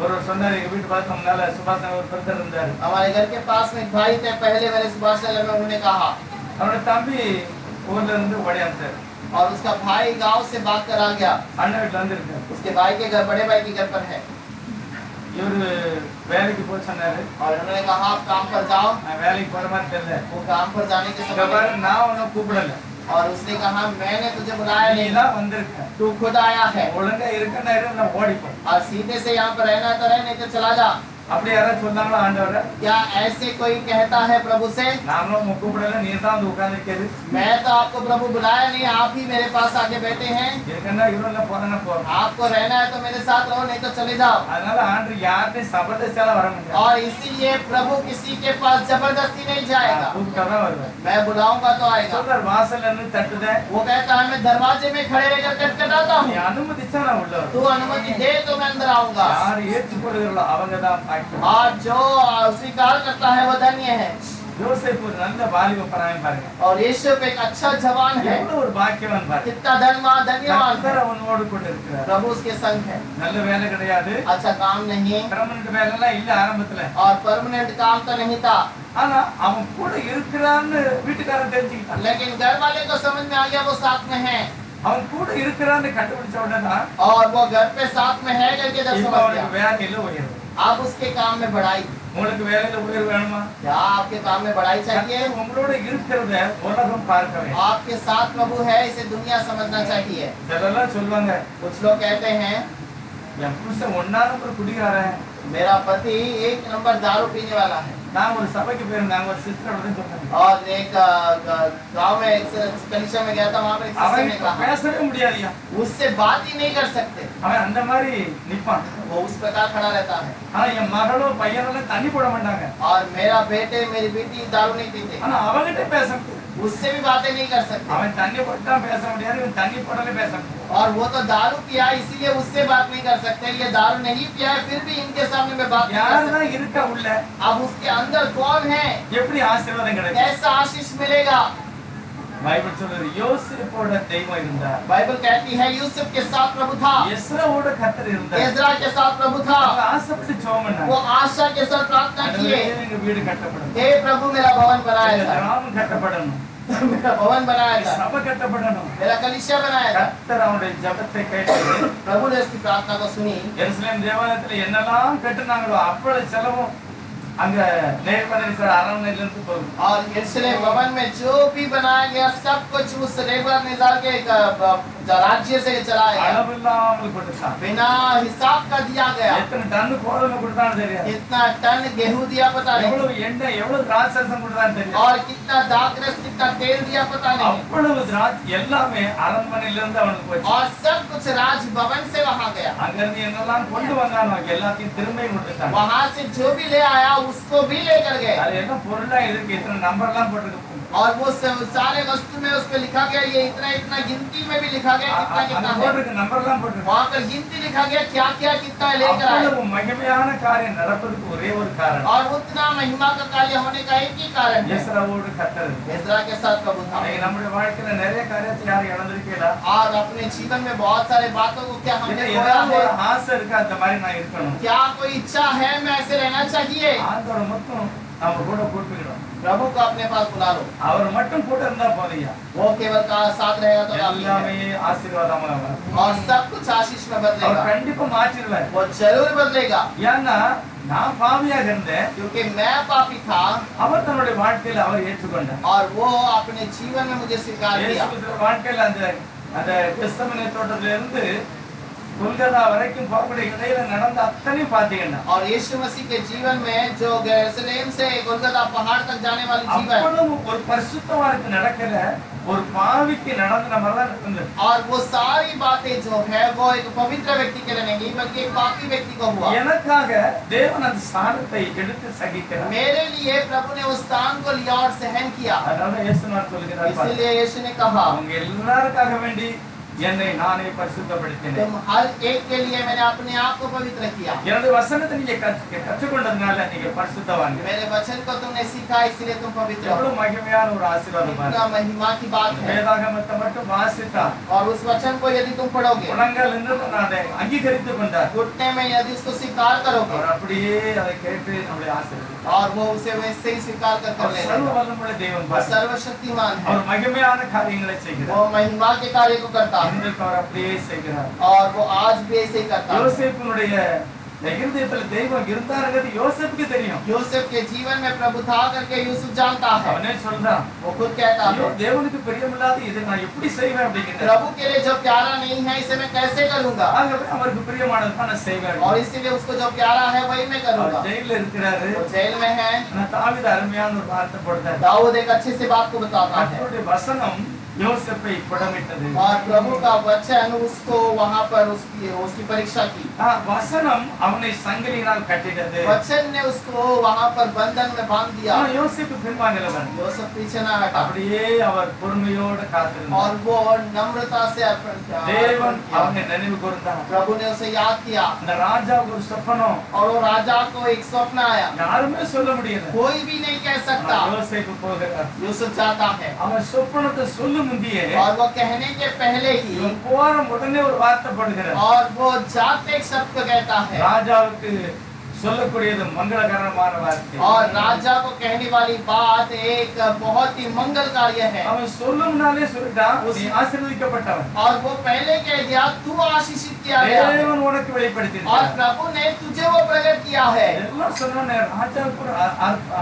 ஒரு சொன்னாரு, எங்க வீட்டு பக்கத்துல முன்னால சுபாஷ் ஒரு பிரதர் இருந்தாரு. हमारे घर के पास में एक भाई थे, पहले मेरे सुभाष नगर में, उन्होंने कहा அவரோட தம்பி ஊர்ல இருந்து ஓடியாந்தாரு. और उसका भाई गांव से भाग कर आ गया। அண்ணன் வீட்டுல வந்து இருக்காரு. उसके भाई के घर, बड़े भाई के घर पर है। இவரு வேலைக்கு போய் சொன்னாரு. और उन्होंने कहा आप काम पर जाओ। நான் வேலைக்கு போற மாதிரி தெரியல. वो काम पर जाने के இங்க समय பாரு, நான் உன்னை கூப்பிடல. और उसने कहा मैंने तुझे बुलाया நீ नहीं, தான் வந்திருக்க. तू खुद आया है। ஒழுங்கா இருக்கன்னா இரு, நான் ஓடிப்போ. और सीधे से यहाँ पर रहना तो रह, नहीं तो चला जा। அப்படி யாராவது சொன்னாங்களா ஆண்டவரை? क्या ऐसे कोई कहता है प्रभु से? நாமளும் உன்னை கூப்பிடல, நீ தான் வந்து உட்கார்ந்திருக்கிறது. मैं तो आपको प्रभु बुलाया नहीं, आप ही मेरे पास आके बैठे हैं। இருக்கன்னா இவரெல்லாம் போறேன்னா போ. आपको रहना है तो मेरे साथ रहो, नहीं तो चले जाओ। அதனால ஆண்டு யார்கிட்டையும் சபதத்தால வர முடியாது. और इसीलिए प्रभु किसी के पास जबरदस्ती नहीं जाएगा, கூப்பிட்டாதான் வருவேன். मैं बुलाऊंगा तो आएगा। சொல்றார், வாசல்ல இருந்து தட்டுதேன். वो कहता है मैं दरवाजे में खड़े रहकर खटखटाता நீ हूँ, அனுமதிச்சா நான் உள்ள வருவேன். तू अनुमति दे तो मैं अंदर आऊंगा। யார் ஏற்றுக்கொள்கிறார்களோ அவங்க தான் பாக்கியம். और जो स्वीकार करता है वो धन्य है। யோசேப்பு ஒரு நல்ல வாலிப பராயம் பாருங்க. और यूसुफ एक अच्छा जवान है, எவ்வளவு ஒரு பாக்கியவான் பாருங்க. कितना धन्यवान கர்த்தர் है। அவனோடு கூட இருக்கிறார். प्रभु उसके संग है। நல்ல வேலை கிடையாது, अच्छा काम नहीं பெர்மனன்ட் வேலை எல்லாம் இல்ல ஆரம்பத்துல. और परमानेंट काम तो नहीं था, ஆனா அவன் கூட இருக்கிறான்னு வீட்டுக்காரன் தெரிஞ்சுக்கிட்டான். लेकिन घर वाले को समझ में आ गया वो साथ में है। அவன் கூட இருக்கிறான்னு கண்டுபிடிச்ச உடனே தான் और वो घर पे साथ में है करके जब இப்ப समझ அவனுக்கு गया, வேலையில உயர்வு. अब उसके काम में बढ़ाई। உங்களுக்கு வேலையில உயர்வு வேணுமா? क्या आपके काम में बढ़ाई चाहिए? கர்த்தர் உங்களோட இருக்கிறத உலகம் பார்க்க வேண்டும். आपके साथ प्रभु है, इसे दुनिया समझना चाहिए। சிலர்லாம் சொல்லுவாங்க, कुछ लोग कहते हैं என் புருஷன் ஒன்னா நம்பர் குடிகாரன். मेरा पति 1 नंबर दारू पीने वाला है। நான் ஒரு சபைக்கு போயிருந்தேன், ஒரு சிஸ்டர் வந்து சொன்னாங்க, और एक गांव में एक कलीसिया में गया था, वहां पर एक सिस्टर அவன் ने कहा பேசவே முடியாதுயா. उससे बात ही नहीं कर सकते, அவன் அந்த மாதிரி நிப்பான். वो उस प्रकार खड़ा रहता है। ஆனா என் மகளோ பையனோ தண்ணி போட மாட்டாங்க. और मेरा बेटे मेरी बेटी दारू नहीं पीते, ஆனா அவங்கிட்ட பேச முடியும். उससे भी बातें नहीं कर सकते। அவன் தண்ணி போட்டா பேச முடியாது, இவன் தண்ணி போடலே பேச முடியும். और वो तो दारू पिया इसीलिए उससे बात नहीं कर सकते, ये दारू नहीं पिया है फिर भी इनके सामने में बात नहीं कर யாருதான் सकते। இருக்க உள்ள? अब उसके अंदर कौन है? எப்படி ஆசீர்வாதம் கிடைக்கும்? कैसा आशीष मिलेगा? பைபிள் சொல்றது, யோசேப்போட தெய்வம் இருந்தார். बाइबल कहती है यूसुफ के साथ प्रभु था, எஸ்ராவோட கர்த்தர் இருந்தார். एजरा के साथ प्रभु था। அவங்க ஆசைப்பட்டு ஜெபம் பண்ணாங்க. वो आशा के साथ प्रार्थना किए, எங்க வீடு கட்டப்படணும், हे प्रभु मेरा भवन बनाया எங்க था, கிராமம் கட்டப்படணும், मेरा भवन बनाया था, சபை கட்டப்படணும். मेरा कलीसिया बनाया था। கர்த்தர் அவனுடைய ஜெபத்தை கேட்டு प्रभु ने उसकी प्रार्थना को सुनी। எருசலேம் தேவாலயத்துல என்னெல்லாம் கட்டுனாங்களோ அவ்வளவு செலவும் அங்க நேர்மறை அரண்மனையில இருந்து போகுது. और यरूशलेम भवन में जो भी बनाया गया सब कुछ उस रेगुलर निजार के राज्य से चलाया गया, அளவில்லாமல் கொடுத்தான். बिना हिसाब का दिया गया। எத்தனை டன் கோதுமை கொடுத்தான்னு தெரியாது, कितना टन गेहूं दिया पता नहीं, எவ்வளவு எண்ணெய் எவ்வளவு திராட்சரசம் கொடுத்தான்னு தெரியாது. और कितना दाखरस कितना तेल दिया पता नहीं, அவ்வளவு திராட்சை எல்லாமே அரண்மனையில இருந்து அவனுக்கு போச்சு. और सब कुछ राज भवन से वहां गया। அங்க இருந்து என்னெல்லாம் கொண்டு வந்தானோ எல்லாத்தையும் திரும்பி கொடுத்துட்டாங்க. वहां से जो भी ले आया उसको भी लेकर गए, அது என்ன பொருளா இருக்கு, இத்தனை நம்பர் எல்லாம் போட்டுருக்கு. और वो सारे वस्तु में उस पे लिखा गया, ये इतना इतना गिनती में भी लिखा गया कितना कितना है, போட்டுருக்கு, नंबर எல்லாம் போட்டுருக்கு. वहां पर गिनती लिखा गया क्या क्या कितना लेकर आए। அவ்வளவு மகிமையான காரியம் நடப்பதற்கு ஒரே ஒரு காரணம், और उतना महिमा का कार्य होने का एक ही कारण है, எஸ்ராவோடு கர்த்தர். एजरा के साथ प्रभु था। இன்னைக்கு நம்முடைய வாழ்க்கையில நிறைய காரியத்தை யாரும் இழந்திருக்கீங்களா? और अपने जीवन में बहुत सारे बातों को क्या हमने खोया ஏதாவது है? ஒரு ஆசை இருக்கா, அந்த மாதிரி நான் இருக்கணும்? क्या कोई इच्छा है मैं ऐसे रहना चाहिए? ஆண்டவரை மட்டும் நம்ம கூட கூப்பிட்டுக்கணும். प्रभु को अपने पास बुला लो, அவர் மட்டும் கூட இருந்தா போதும்யா. वो केवल का साथ रहेगा तो काफी எல்லாமே है। ஆசீர்வாதமா வரும். और सब कुछ आशीष में அவர் बदलेगा, கண்டிப்பா மாற்றிடுவார். वो जरूर बदलेगा। ஏன்னா நான் பாவியாக இருந்தேன், क्योंकि मैं पापी था அவர் தன்னுடைய வாழ்க்கையில அவர் ஏற்றுக்கொண்டார். और वो अपने जीवन में मुझे स्वीकार किया। இயேசு வாழ்க்கையில அந்த அந்த கிறிஸ்தவனை தோட்டத்துல இருந்து கொல்கத்தா வரைக்கும் போகக்கூடிய இடையில நடந்த அத்தனையும் பாத்தீங்கன்னா और यीशु मसीह के जीवन में जो यरूशलेम से गोलगोथा पहाड़ तक जाने वाली जीवन அவ்வளவு ஒரு பரிசுத்தவானுக்கு நடக்கல ஒரு பாவிக்கு நடந்த மாதிரி தான் நடந்தது और वो सारी बातें जो है वो एक पवित्र व्यक्ति के लिए नहीं बल्कि एक पापी व्यक्ति को हुआ எனக்காக தேவன் அந்த ஸ்தானத்தை எடுத்து சகிக்கிறார் मेरे लिए प्रभु ने उस स्थान को लिया और सहन किया அதனால இயேசுநாதர் சொல்கிறார் इसलिए यीशु ने कहा அவங்க எல்லாருக்காக வேண்டி என்னை நானே பரிசுத்தப்படுத்தினேன் तुम हर एक के लिए मैंने अपने आप को पवित्र किया என்னுடைய வசனத்தை நீங்க கற்றுக்கொண்டதுனால நீங்க பரிசுத்தவான்கள் मेरे वचन को तुमने सीखा इसलिए तुम पवित्र हो எவ்வளவு மகிமையான ஒரு ஆசீர்வாதம் कितना महिमा की बात है வேதாகமத்தை மட்டும் வாசித்தா और उस वचन को यदि तुम पढ़ोगे குணங்கள் என்று அதை அங்கீகரித்துக் கொண்டார் घुटने में यदि उसको स्वीकार करोगे அவர் அப்படியே அதை கேட்டு நம்மளை ஆசீர்வதித்தார் और वो उसे वैसे ही स्वीकार कर அவர் ले சர்வ வல்லமையுள்ள தேவன் वो பாருங்க. सर्वशक्तिमान है அவர் மகிமையான காரியங்களை செய்கிறார் वो महिमा के कार्य को करता है இன்றைக்கு அவர் அப்படியே செய்கிறார் और वो आज भी ऐसे ही करता है யோசேப்பினுடைய இருதயத்துல தெய்வம் இருந்தாருங்கிறது யோசேப்புக்கு தெரியும் यूसुफ के जीवन में प्रभु था करके यूसुफ जानता है அவனே சொல்றான் वो खुद कहता ஐயோ है தேவனுக்கு பிரியமில்லாத இதை நான் எப்படி செய்வேன் அப்படிங்கிறார் प्रभु के लिए जो प्यारा नहीं है इसे मैं कैसे करूंगा ஆகவே அவருக்கு பிரியமானது தான் நான் செய்வேன் और इसीलिए उसको जो प्यारा है वही मैं करूंगा அவர் ஜெயில இருக்கிறாரு वो जेल में है நான் தாவீது அருமையான ஒரு வார்த்தை போட்டார் दाऊद एक अच्छे से बात को बताता है அவருடைய வசனம் யோசேப்பை புடமிட்டது और प्रभु का वचन उसको वहां पर उसकी परीक्षा की வசனம் அவனை சங்கிலியினால் கட்டினது वचन ने उसको वहां पर बंधन में बांध दिया யோசேப்பு பின்வாங்கலவன் यूसुफ पीछे ना हटा அப்படியே அவர் பொறுமையோடு காத்திருந்தார் और वो नम्रता से தேவன் அவனை நினைவு கூர்ந்தார் प्रभु ने उसे याद किया அந்த ராஜாவுக்கு ஒரு சொப்பனம் और वो राजा को एक स्वप्न आया யாருமே சொல்ல முடியல कोई भी नहीं कह सकता யோசேப்பு போகிறார் यूसुफ जाता है அவன் சொப்பனத்தை சொல்லும் முந்தியே और वो कहने के पहले ही இவன் போற உடனே ஒரு வார்த்தை போடுகிறார் और वो जाते एक शब्द को कहता है ராஜாவுக்கு சொல்லக்கூடியது மங்களகரமான வார்த்தை और राजा को कहने वाली बात एक बहुत ही मंगल कार्य है அவன் சொல்லும்னாலே சொல்லிட்டான் நீ ஆசீர்வதிக்கப்பட்டவன் और वो पहले कह दिया तू आशीषित किया गया है தேவன் உனக்கு வெளிப்படுத்தினார் और प्रभु ने तुझे वो प्रकट किया है எல்லாம் சொன்னோனே ராஜாவுக்கு ஒரு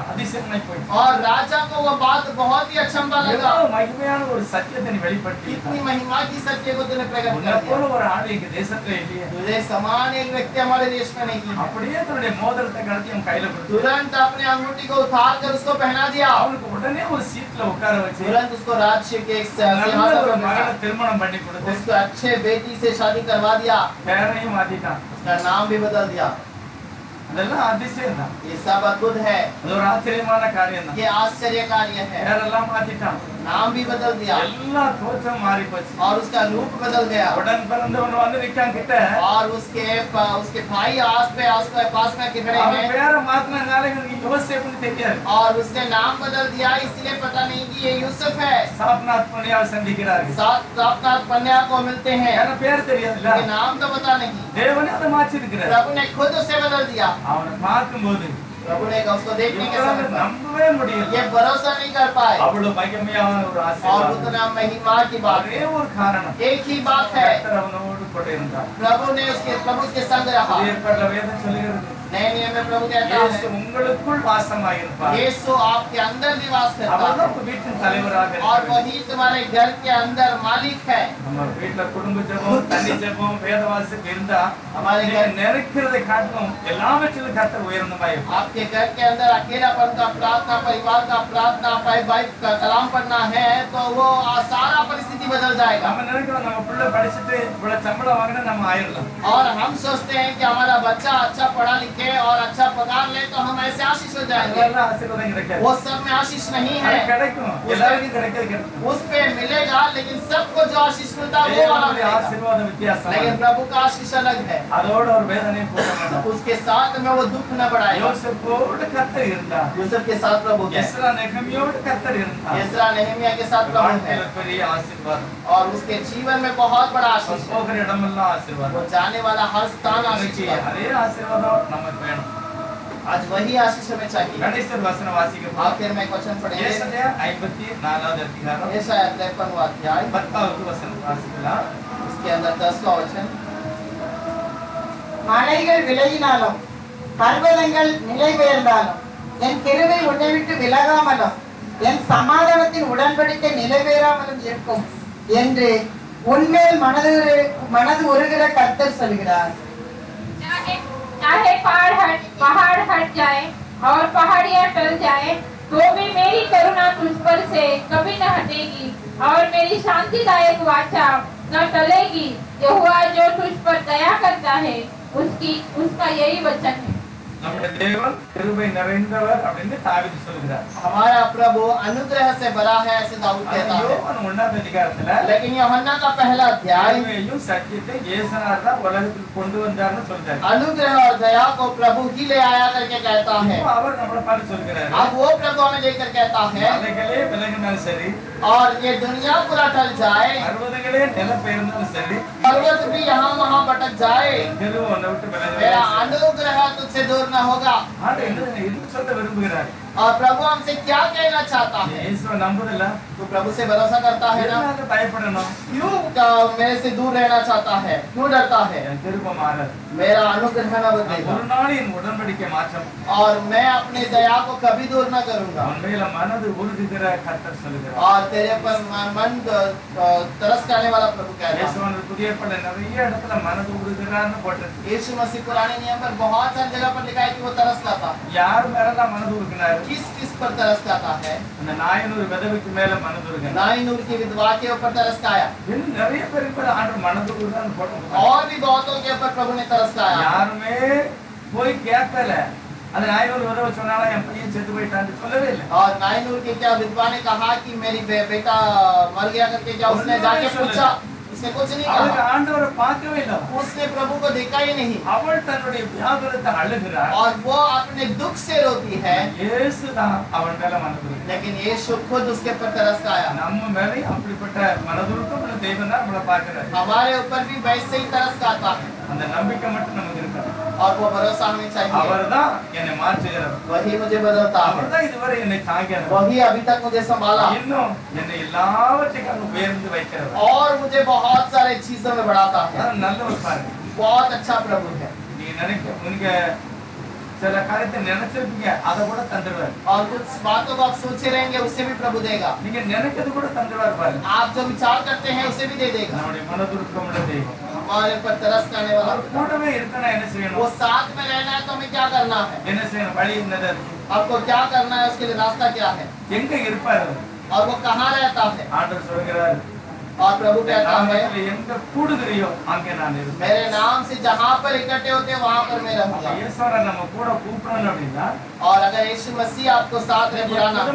அதிசயமாய் போயிடுச்சு और राजा को वो बात बहुत ही अचंभा लगा எவ்வளவு மகிமையான ஒரு சத்தியத்தை நீ வெளிப்படுத்தி कितनी महिमा की सत्य को तूने प्रकट உன்னை कर போல दिया ஒரு ஆள் இங்க தேசத்துல இல்லையே तुझे समान एक व्यक्ति हमारे देश में नहीं है அப்படியே தன்னுடைய மோதிரத்தை கழட்டி அவன் கையில கொடுத்து तुरंत अपने अंगूठी को उतार कर उसको पहना दिया அவனுக்கு உடனே ஒரு சீட்ல உட்கார வச்சு तुरंत उसको राज्य के एक நல்ல सिंहासन ஒரு पर மகனை बैठा। திருமணம் பண்ணி கொடுத்து उसको अच्छे बेटी से शादी करवा दिया பேரையும் மாத்திட்டான் उसका नाम भी बदल दिया அதெல்லாம் அதிசயம் தான் ये सब अद्भुत है அது ஒரு ஆச்சரியமான காரியம் தான் ये आश्चर्य कार्य है பேரெல்லாம் மாத்திட்டான் नाम भी बदल दिया எல்லா தோற்றம் மாறி போச்சு और उसका रूप बदल गया உடன் பிறந்தவன் வந்து நிக்கான் கிட்ட और उसके भाई उसके पास में खड़े அவன் हैं பேரை மாத்தினால இவனுக்கு யோசேப்புன்னு தெரியாது और उसने नाम बदल दिया इसलिए पता नहीं कि ये यूसुफ है சாப்நாத் பணியாவை சந்திக்கிறார்கள் साथ कन्या को मिलते हैं ஏன்னா பேர் தெரியாதுல்ல ये नाम तो पता नहीं தேவனே அதை மாற்றிருக்கிறார் प्रभु ने खुद उसे बदल दिया அவனை பார்க்கும்போது प्रभु ने उसको देखने के இவரால समय पर நம்பவே முடியல ये भरोसा नहीं कर पाए அவ்வளவு மகிமையான ஒரு और ஆசீர்வாதம் उतना महिमा की बात ஒரே है ஒரு காரணம் एक ही बात है கர்த்தர் அவனோடு கூட இருந்தார் प्रभु उसके संग रहा புதிய ஏற்பாட்டுல வேதம் சொல்லுகிறது नए नियम में प्रभु कहता இயேசு है உங்களுக்குள் வாசமாயிருப்பார் यीशु आपके अंदर निवास करता அவர்தான் है உங்க வீட்டின் தலைவராக और இருக்கிறார். वही तुम्हारे घर के अंदर मालिक है நம்ம வீட்ல குடும்ப ஜெபம் தனி ஜெபம் வேத வாசிப்பு இருந்தா हमारे நீங்க घर நினைக்கிறதை காட்டும் எல்லாவற்றிலும் கர்த்தர் உயர்ந்தமாயிருப்பார் आपके घर के अंदर अकेलापन का प्रार्थना परिवार का प्रार्थना भाई का कलाम पढ़ना है तो वो सारा परिस्थिति बदल जाएगा நம்ம நினைக்கிறோம் நம்ம பிள்ளை படிச்சுட்டு இவ்வளவு சம்பளம் வாங்கினா நம்ம ஆயிரலாம் और हम सोचते हैं कि हमारा बच्चा अच्छा पढ़ा लिखे और अच्छा पगार ले तो हम ऐसे आशीष हो जाएंगे அதெல்லாம் ஆசீர்வாதம் கிடைக்காது वो सब में आशीष नहीं அது है கிடைக்கும் எல்லாருக்கும் கிடைக்கும் उस पे मिलेगा लेकिन सबको जो आशीष मिलता है वो वाला தேவனுடைய मिलेगा ஆசீர்வாதம் வித்தியாசம் लेकिन प्रभु का आशीष अलग है அதோட ஒரு வேதனை போறாங்க उसके साथ में वो दुख न बढ़ाएगा யோசேப்போடு கர்த்தர் இருந்தார் यूसुफ के साथ प्रभु है எஸ்ரா நெகமியோடு கர்த்தர் இருந்தார் एसरा नेहमिया के साथ प्रभु है வாழ்க்கையில பெரிய ஆசீர்வாதம் और उसके जीवन में बहुत बड़ा आशीष है போகிற இடமெல்லாம் वो ஆசீர்வாதம் जाने वाला हर स्थान आशीष இன்னைக்கு है அதே ஆசீர்வாதம் நமக்கு வேணும் आज वही आशीष हमें चाहिए கடைசி வசனம் வாசிக்க आखिर में क्वेश्चन पढ़ेंगे ஏசாயா 54வது அதிகாரம் यशायाह 53वां अध्याय 10வது வசனம் வாசிக்கலாம் इसके अंदर 10वां वचन மலைகள் விலகினாலும் பர்வதங்கள் நிலை பெயர்ந்தாலும் என் கிருபை உன்னை விட்டு விலகாமலும் என் சமாதானத்தின் உடன்படிக்கை நிறைவேறாமலும் இருக்கும் என்று உன்மேல் மனது உருகிற கர்த்தர் சொல்கிறார். चाहे चाहे पहाड़ हट जाए और पहाड़ियां टल जाए तो भी मेरी करुणा तुझ पर से कभी न हटेगी और मेरी शांतिदायक वाचा न टलेगी। यहोवा जो तुझ पर दया करता है उसका यही वचन है। நம்முடைய தேவன் கிருபை நிறைந்தவர் அப்படின்னு தாவீது சொல்கிறார். हमारा प्रभु अनुग्रह से भरा है ऐसे दाऊद कहता है। யோவான் 1ஆம் அதிகாரத்துல लेकिन यूहन्ना का पहला अध्याय கிருபையையும் சத்தியத்தை இயேசுனார் தான் உலகத்துக்கு கொண்டு வந்தார்னு சொல்றாரு. अनुग्रह और दया को प्रभु ही ले आया करके कहता है। இப்போ அவர் நம்மள பார்த்து சொல்கிறாரு. अब वो प्रभु हमें लेकर कहता है மலைகளே விலகினாலும் சரி, और ये दुनिया पूरा टल जाए, பர்வதங்களே நிலப்பெயர்ந்தாலும் சரி, पर्वत भी यहाँ वहाँ भटक जाए, கிருபை உன்னை விட்டு मेरा விலகாது. अनुग्रह तुझसे दूर न होगा। ஆண்டவர் என்ன சொல்ல விரும்புகிறார்? और प्रभु हमसे क्या कहना चाहता है? இயேசுவை நம்புறதில்ல, तो प्रभु से भरोसा करता है ना? எதனால பயப்படணும்? क्यों मेरे से दूर रहना चाहता है? क्यों डरता है? என் கிருபை மாறாது. मेरा अनुग्रह न बदलेगा ஒரு நாள் என் உடன்படிக்கை மாற்றம் और मैं अपने दया को कभी दूर न करूंगा। உண்மையில மனது உருகுகிற கர்த்தர் சொல்லுகிறார். और तेरे पर मन तरस खाने वाला प्रभु कह रहा है। இயேசுவானது புதிய ஏற்பாடுல நிறைய இடத்துல மனது உருகுகிறான்னு போட்டிருக்கு. यीशु मसीह पुराने नियम पर बहुत सारी जगह पर लिखा है कि वो तरस खाता है। யார் மேலதான் மனது உருகினார்? किस पर तरस खाता है? அந்த நாயனூர் விதவைக்கு மேல மனது உருகினார். नाइनूर की विधवा के ऊपर तरस खाया। இன்னும் நிறைய பேருக்கு மேல ஆண்டவர் மனது உருகுறான்னு போட்டிருக்கு. और भी बहुतों के ऊपर प्रभु ने तरस खाया। யாருமே போய் கேட்கல. அந்த நாயனூர் விதவை சொன்னாலும் என் பையன் செத்து போயிட்டான்னு சொல்லவே இல்லை. और नाइनूर की क्या विधवा ने कहा कि मेरी बेटा मर गया करके क्या उसने जाके पूछा? उसने कुछ नहीं அவளுக்கு कहा। ஆண்டவரை பார்க்கவே இல்லை. उसने प्रभु को देखा ही नहीं। அவள் தன்னுடைய வியாகுலத்தை அழுகிறாள். और वो अपने दुख से रोती है, இயேசு தான் அவன் மேல மனது உருகினார். लेकिन यीशु खुद उसके ऊपर तरस खाया। நம்ம மேலே அப்படிப்பட்ட மனதுருக்கம் உள்ள தெய்வம் தான் நம்மளை பார்க்கிறார். हमारे ऊपर भी वैसे ही तरस खाता है அந்த நம்பிக்கை மட்டும் நமக்கு இருக்கணும். और वो भरोसा हमें चाहिए। அவர்தான் என்னை மாற்றுகிறார். वही मुझे बदलता है, அவர்தான் இதுவரை என்னை தாங்கினார். वही अभी तक मुझे संभाला இன்னும் என்னை எல்லாவற்றையும் உயர்ந்து வைக்கிறவர். और मुझे बहुत सारे चीजों में बढ़ाता है। அதான் நல்லவர் பாருங்க. बहुत अच्छा प्रभु है। நீங்க நீங்க சில காரியத்தை நினைச்சிருப்பீங்க, அதை கூட தந்துடுவார். और कुछ बातों को आप सोचे रहेंगे उससे भी प्रभु देगा। நீங்க நினைக்கிறது கூட தந்துடுவார் பாருங்க. आप जो विचार करते हैं उसे भी दे देगा। நம்முடைய மனதுருக்கம் உள்ள தெய்வம். हमारे ऊपर तरस खाने वाला அவர் கூடவே இருக்கணும். என்ன वो செய்யணும்? साथ में रहना है तो हमें क्या करना है? என்ன செய்யணும்? வழி என்னது? आपको क्या करना है? उसके लिए रास्ता क्या है? எங்க இருப்பார் அவர்? और वो कहाँ रहता है? ஆண்டவர் சொல்கிறார், और प्रभु कहता है எங்க கூடுகிறியோ அங்கே நான் இருப்பேன். मेरे नाम से जहाँ पर इकट्ठे होते हैं वहाँ पर मैं रहूंगा। இயேசுவை நம்ம கூட கூப்பிடணும் அப்படின்னா और अगर यीशु मसीह आपको साथ में बुलाना है,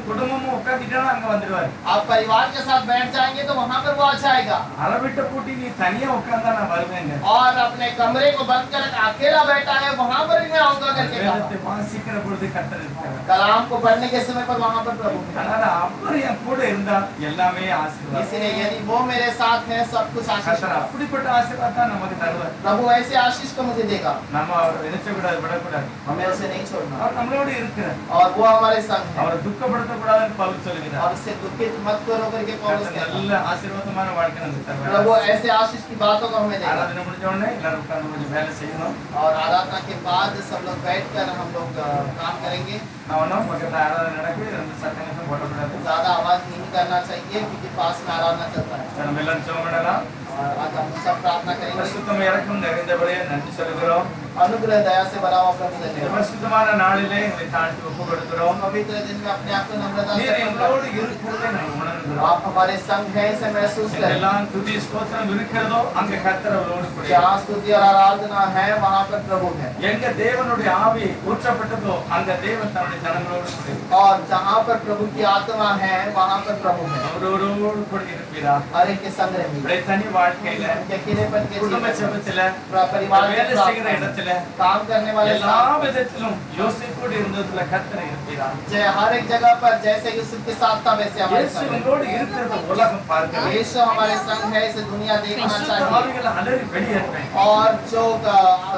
குடும்பமும் உட்காந்துட்டா அங்க வந்துருவாரு. आप परिवार के साथ बैठ जाएंगे तो वहाँ पर वो आ जाएगा। அளவிட்ட பூட்டி நீ தனியா உட்கார்ந்தா நான் வருவேங்க. और अपने कमरे को बंद कर अकेला बैठा है वहाँ पर भी मैं आऊंगा करके कहा। வேதத்தை வாசிக்கிற பொழுது கர்த்தர் இருக்கிறார். कलाम को पढ़ने के समय पर वहाँ पर प्रभु है। அதனால அவர் என் கூட இருந்தா எல்லாமே ஆசீர்வாதம். इसलिए यदि वो मेरे साथ है सब कुछ आशीष கர்த்தர் है। அப்படிப்பட்ட ஆசீர்வாதம் தான் நமக்கு தருவார். प्रभु ऐसे आशीष को मुझे देगा, நம்ம அவரை நினைச்சக்கூடாது, விடக்கூடாது. हमें उसे नहीं छोड़ना। அவர் நம்மளோட இருக்கிறார். और वो हमारे संग है அவரை துக்கப்படுத்தக்கூடாதுன்னு பவுல் சொல்கிறார். और उससे दुखित मत करो करके पौलुस கர்த்தர் कहता है। நல்ல ஆசீர்வாதமான வாழ்க்கை நமக்கு प्रभु தருவார். ऐसे आशीष की बातों को हमें देगा। ஆராதனை முடிஞ்ச உடனே எல்லாரும் உட்கார்ந்து கொஞ்சம் வேலை செய்யணும். और आराधना के बाद सब लोग बैठकर हम लोग काम करेंगे। அவனும் பக்கத்துல ஆராதனை நடக்குது, ரெண்டு சத்தங்களும் போடக்கூடாது. ज्यादा आवाज नहीं करना चाहिए क्योंकि पास में आराधना चल रहा है। நம்ம எல்லாரும் ஜெபம் பண்ணலாம். और आज हम सब प्रार्थना करेंगे। பரிசுத்தம் இறக்கம் நிறைந்தபடியே நன்றி சொல்கிறோம். अनुग्रह दया से भरा हुआ प्रभु இந்த धन्यवाद। பரிசுத்தமான நாளிலே எங்களை தாழ்த்தி ஒப்பு கொடுக்கிறோம். पवित्र दिन में अपने आप को नम्रता से நீர் எங்களோடு இருக்கிறதை நாங்கள் உணர்கிறோம். आप हमारे संग है इसे महसूस करें। எங்கெல்லாம் துதி ஸ்தோத்திரம் இருக்கிறதோ அங்க கர்த்தர் அவரோடு கூட जहाँ स्तुति और आराधना है वहाँ पर प्रभु है। எங்க தேவனுடைய ஆவி ஊற்றப்பட்டதோ அங்க தேவன் தன்னுடைய ஜனங்களோடு கூட और जहाँ पर प्रभु की आत्मा है वहाँ पर प्रभु है। அவரோடு கூட இருப்பீராக. हर एक के संग रहेंगे। உடைய தனி வாழ்க்கையில उनके अकेलेपन के குடும்ப जीवन ஜெபத்தில में, परिवार के வேலை செய்கிற साथ இடத்துல काम करने वाले எல்லா साथ விதத்திலும் யோசிப்போடு இருந்ததுல கர்த்தர் இருப்பீராக. हर एक जगह पर जैसे यूसुफ के साथ था वैसे हमारे இயேசு संग है। உங்களோடு இருக்கிறத உலகம் பார்க்கிறது. यीशु हमारे संग है इसे दुनिया देखना அசுத்த चाहिए। ஆவிகளை அலறி வெளியேற்றேன். और जो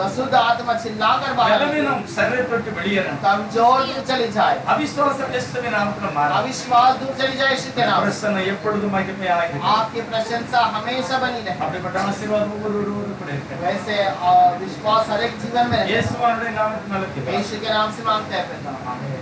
अशुद्ध आत्मा चिल्लाकर बाहर निकले, பலவீனம் சரீரத்தை விட்டு வெளியேறணும். कमजोर दूर चली जाए, அவிசுவாசம் இயேசுவின் நாமத்தில் மாறணும். अविश्वास दूर चली जाए यीशु के नाम से। பிரசன்னம் எப்பொழுதும் மகிமையாக आपकी प्रशंसा हमेशा बनी रहे। அப்படிப்பட்ட ஆசீர்வாதம் ஒவ்வொருவரோடு கூட இருக்கிறது. वैसे विश्वास हर एक जीवन में रहे। இயேசுவினுடைய நாமத்தில் நல்ல यीशु के नाम से मांगते हैं पिता। आमीन।